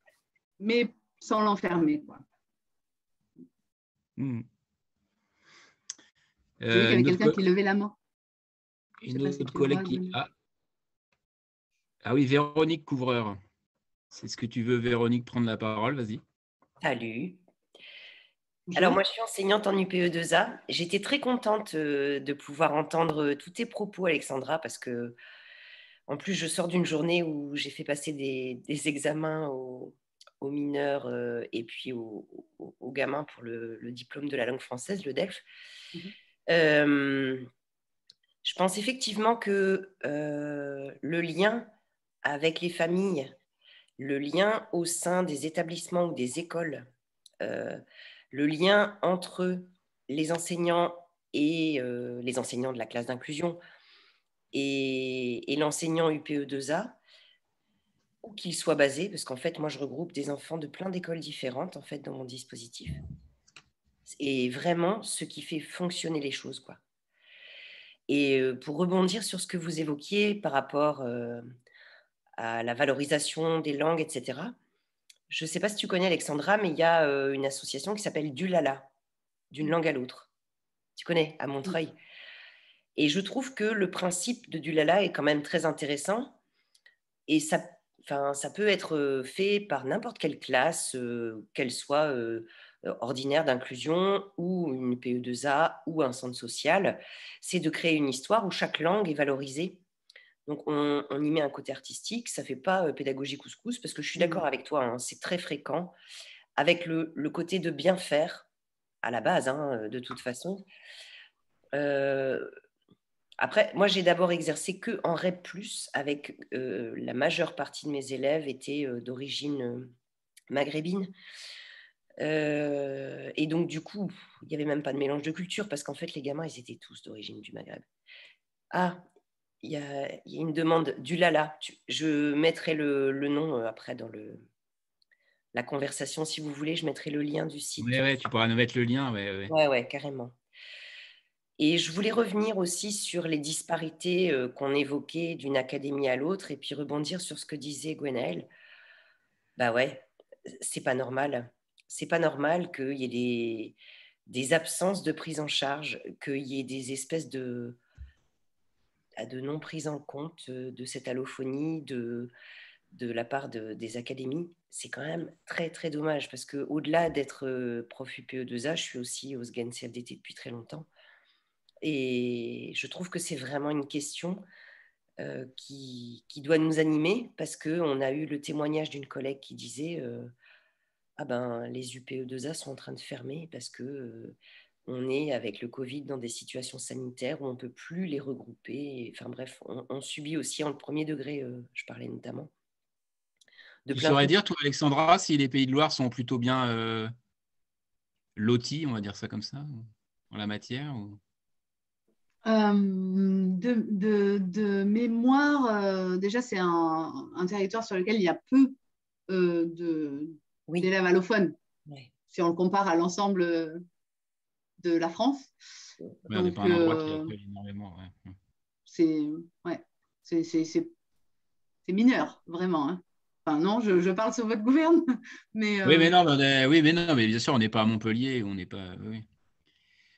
mais sans l'enfermer, quoi. J'ai vu qu'il y avait quelqu'un qui levait la main. Une autre collègue qui… Ah oui, Véronique Couvreur. C'est ce que tu veux, Véronique, prendre la parole, vas-y. Salut. Bonjour. Alors moi, je suis enseignante en UPE2A. J'étais très contente de pouvoir entendre tous tes propos, Alexandra, parce que en plus, je sors d'une journée où j'ai fait passer des examens aux mineurs et puis aux gamins pour le diplôme de la langue française, le DELF. Je pense effectivement que le lien avec les familles, le lien au sein des établissements ou des écoles, le lien entre les enseignants et les enseignants de la classe d'inclusion et l'enseignant UPE2A, où qu'il soit basé, parce qu'en fait, moi, je regroupe des enfants de plein d'écoles différentes en fait, dans mon dispositif. Et vraiment, ce qui fait fonctionner les choses, quoi. Et pour rebondir sur ce que vous évoquiez par rapport à la valorisation des langues, etc., je ne sais pas si tu connais, Alexandra, mais il y a une association qui s'appelle Dulala, d'une langue à l'autre. Tu connais, à Montreuil. Et je trouve que le principe de Dulala est quand même très intéressant. Et ça peut être fait par n'importe quelle classe, qu'elle soit ordinaire d'inclusion ou une PE2A ou un centre social. C'est de créer une histoire où chaque langue est valorisée. Donc, on y met un côté artistique. Ça ne fait pas pédagogie couscous, parce que je suis d'accord avec toi, hein, c'est très fréquent, avec le côté de bien faire, à la base, hein, de toute façon. Après, moi, j'ai d'abord exercé qu'en REP+, avec la majeure partie de mes élèves étaient d'origine maghrébine. Et donc, du coup, il n'y avait même pas de mélange de culture, parce qu'en fait, les gamins, ils étaient tous d'origine du Maghreb. Ah, il y a une demande du Lala. Je mettrai le nom après dans la conversation, si vous voulez. Je mettrai le lien du site. Oui, tu pourras nous mettre le lien. Ouais, carrément. Et je voulais revenir aussi sur les disparités qu'on évoquait d'une académie à l'autre et puis rebondir sur ce que disait Gwenaëlle. Bah ouais, c'est pas normal. C'est pas normal qu'il y ait des absences de prise en charge, qu'il y ait des espèces de de non prise en compte de cette allophonie de la part des académies. C'est quand même très, très dommage parce qu'au-delà d'être prof UPE2A, je suis aussi au SGAN CFDT depuis très longtemps. Et je trouve que c'est vraiment une question qui doit nous animer parce qu'on a eu le témoignage d'une collègue qui disait ah ben, les UPE2A sont en train de fermer parce que on est avec le Covid dans des situations sanitaires où on ne peut plus les regrouper. Enfin bref, on subit aussi en le premier degré, je parlais notamment. Tu saurais dire, toi, Alexandra, si les Pays de Loire sont plutôt bien lotis, on va dire ça comme ça, en la matière ou... De mémoire, déjà, c'est un territoire sur lequel il y a peu d'élèves allophones, si on le compare à l'ensemble de la France. Ouais, on n'est pas un endroit qui accueille énormément. Ouais. C'est mineur, vraiment. Hein. Enfin, non, je parle sur votre gouverne. Mais, oui, mais non, mais bien sûr, on n'est pas à Montpellier. On n'est pas, oui.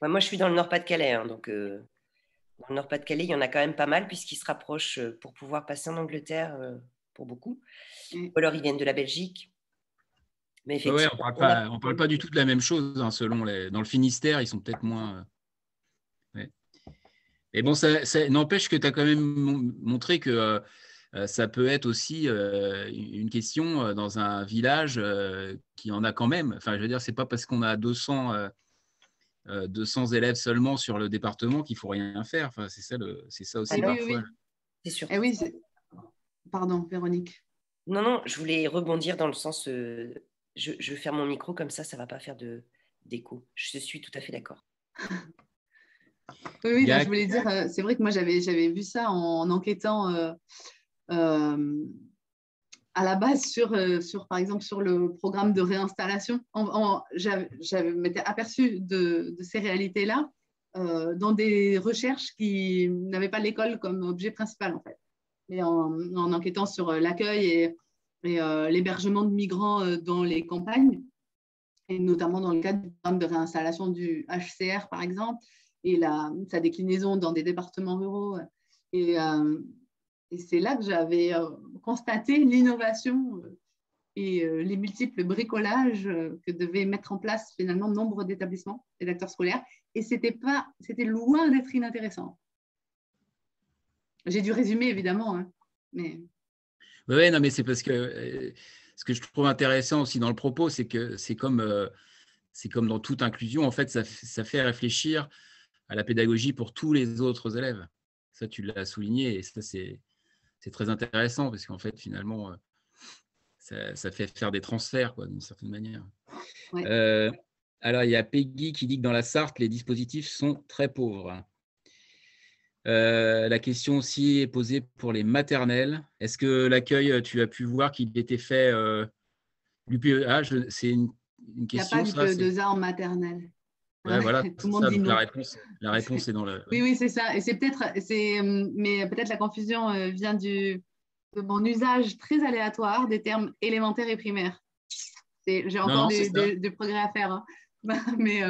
Ouais, moi, je suis dans le Nord-Pas-de-Calais. Hein, donc, dans le Nord-Pas-de-Calais, il y en a quand même pas mal puisqu'ils se rapprochent pour pouvoir passer en Angleterre pour beaucoup. Ou alors, ils viennent de la Belgique. Mais effectivement, on ne parle pas du tout de la même chose. Hein, dans le Finistère, ils sont peut-être moins... ouais. Et bon, ça n'empêche que tu as quand même montré que ça peut être aussi une question dans un village qui en a quand même. Enfin, je veux dire, ce n'est pas parce qu'on a 200 élèves seulement sur le département qu'il ne faut rien faire. Enfin, c'est ça aussi parfois. Oui. C'est sûr. Oui, pardon, Véronique. Non, je voulais rebondir dans le sens... je vais faire mon micro comme ça ne va pas faire d'écho. Je suis tout à fait d'accord. Oui, je voulais dire, c'est vrai que moi, j'avais vu ça en enquêtant à la base sur, par exemple, sur le programme de réinstallation. Je m'étais aperçue de ces réalités-là dans des recherches qui n'avaient pas l'école comme objet principal, en fait. Et en enquêtant sur l'accueil et l'hébergement de migrants dans les campagnes, et notamment dans le cadre du programme de réinstallation du HCR, par exemple, et sa déclinaison dans des départements ruraux. Et c'est là que j'avais constaté l'innovation et les multiples bricolages que devaient mettre en place finalement nombre d'établissements et d'acteurs scolaires. Et c'était loin d'être inintéressant. J'ai dû résumer, évidemment. Hein, mais... Oui, non, mais c'est parce que ce que je trouve intéressant aussi dans le propos, c'est que c'est comme dans toute inclusion, en fait, ça fait réfléchir à la pédagogie pour tous les autres élèves. Ça, tu l'as souligné, et ça, c'est très intéressant, parce qu'en fait, finalement, ça fait faire des transferts, d'une certaine manière. Ouais. Alors, il y a Peggy qui dit que dans la Sarthe, les dispositifs sont très pauvres. La question aussi est posée pour les maternelles. Est-ce que l'accueil, tu as pu voir qu'il était fait l'UPEA, c'est une question. Il n'y a pas d'UPE2A en maternelle. Ouais, voilà, tout le monde dit non. La réponse est dans le... Oui, c'est ça. Et mais peut-être la confusion vient de mon usage très aléatoire des termes élémentaires et primaires. J'ai encore du progrès à faire. Hein. Mais...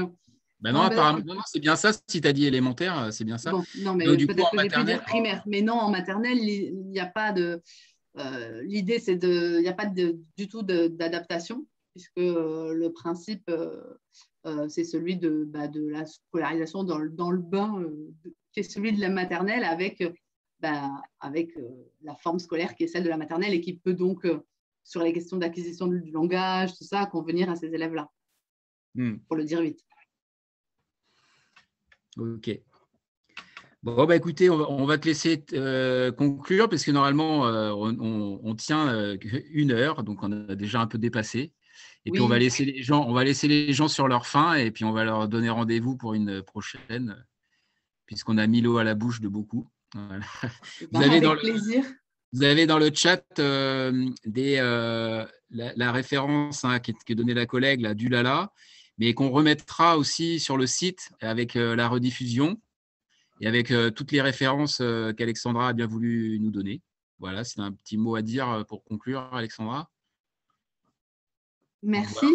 apparemment, c'est bien ça. Si tu as dit élémentaire, c'est bien ça. Bon, non, mais peut-être que j'ai pu dire primaire. Mais non, en maternelle, il n'y a pas de... l'idée, c'est il n'y a pas du tout d'adaptation, puisque le principe, c'est celui de la scolarisation dans le bain, qui est celui de la maternelle avec la forme scolaire qui est celle de la maternelle et qui peut donc, sur les questions d'acquisition du langage, tout ça, convenir à ces élèves-là, pour le dire vite. Ok. Bon, écoutez, on va te laisser conclure, parce que normalement, on tient 1 heure, donc on a déjà un peu dépassé. Et puis, on va laisser les gens sur leur faim, et puis on va leur donner rendez-vous pour une prochaine, puisqu'on a mis l'eau à la bouche de beaucoup. Voilà. Avec plaisir. Vous avez dans le chat la référence qui est donnée la collègue, du Lala, mais qu'on remettra aussi sur le site avec la rediffusion et avec toutes les références qu'Alexandra a bien voulu nous donner. Voilà, c'est un petit mot à dire pour conclure, Alexandra. Merci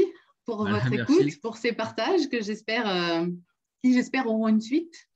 pour votre écoute, pour ces partages qui j'espère auront une suite.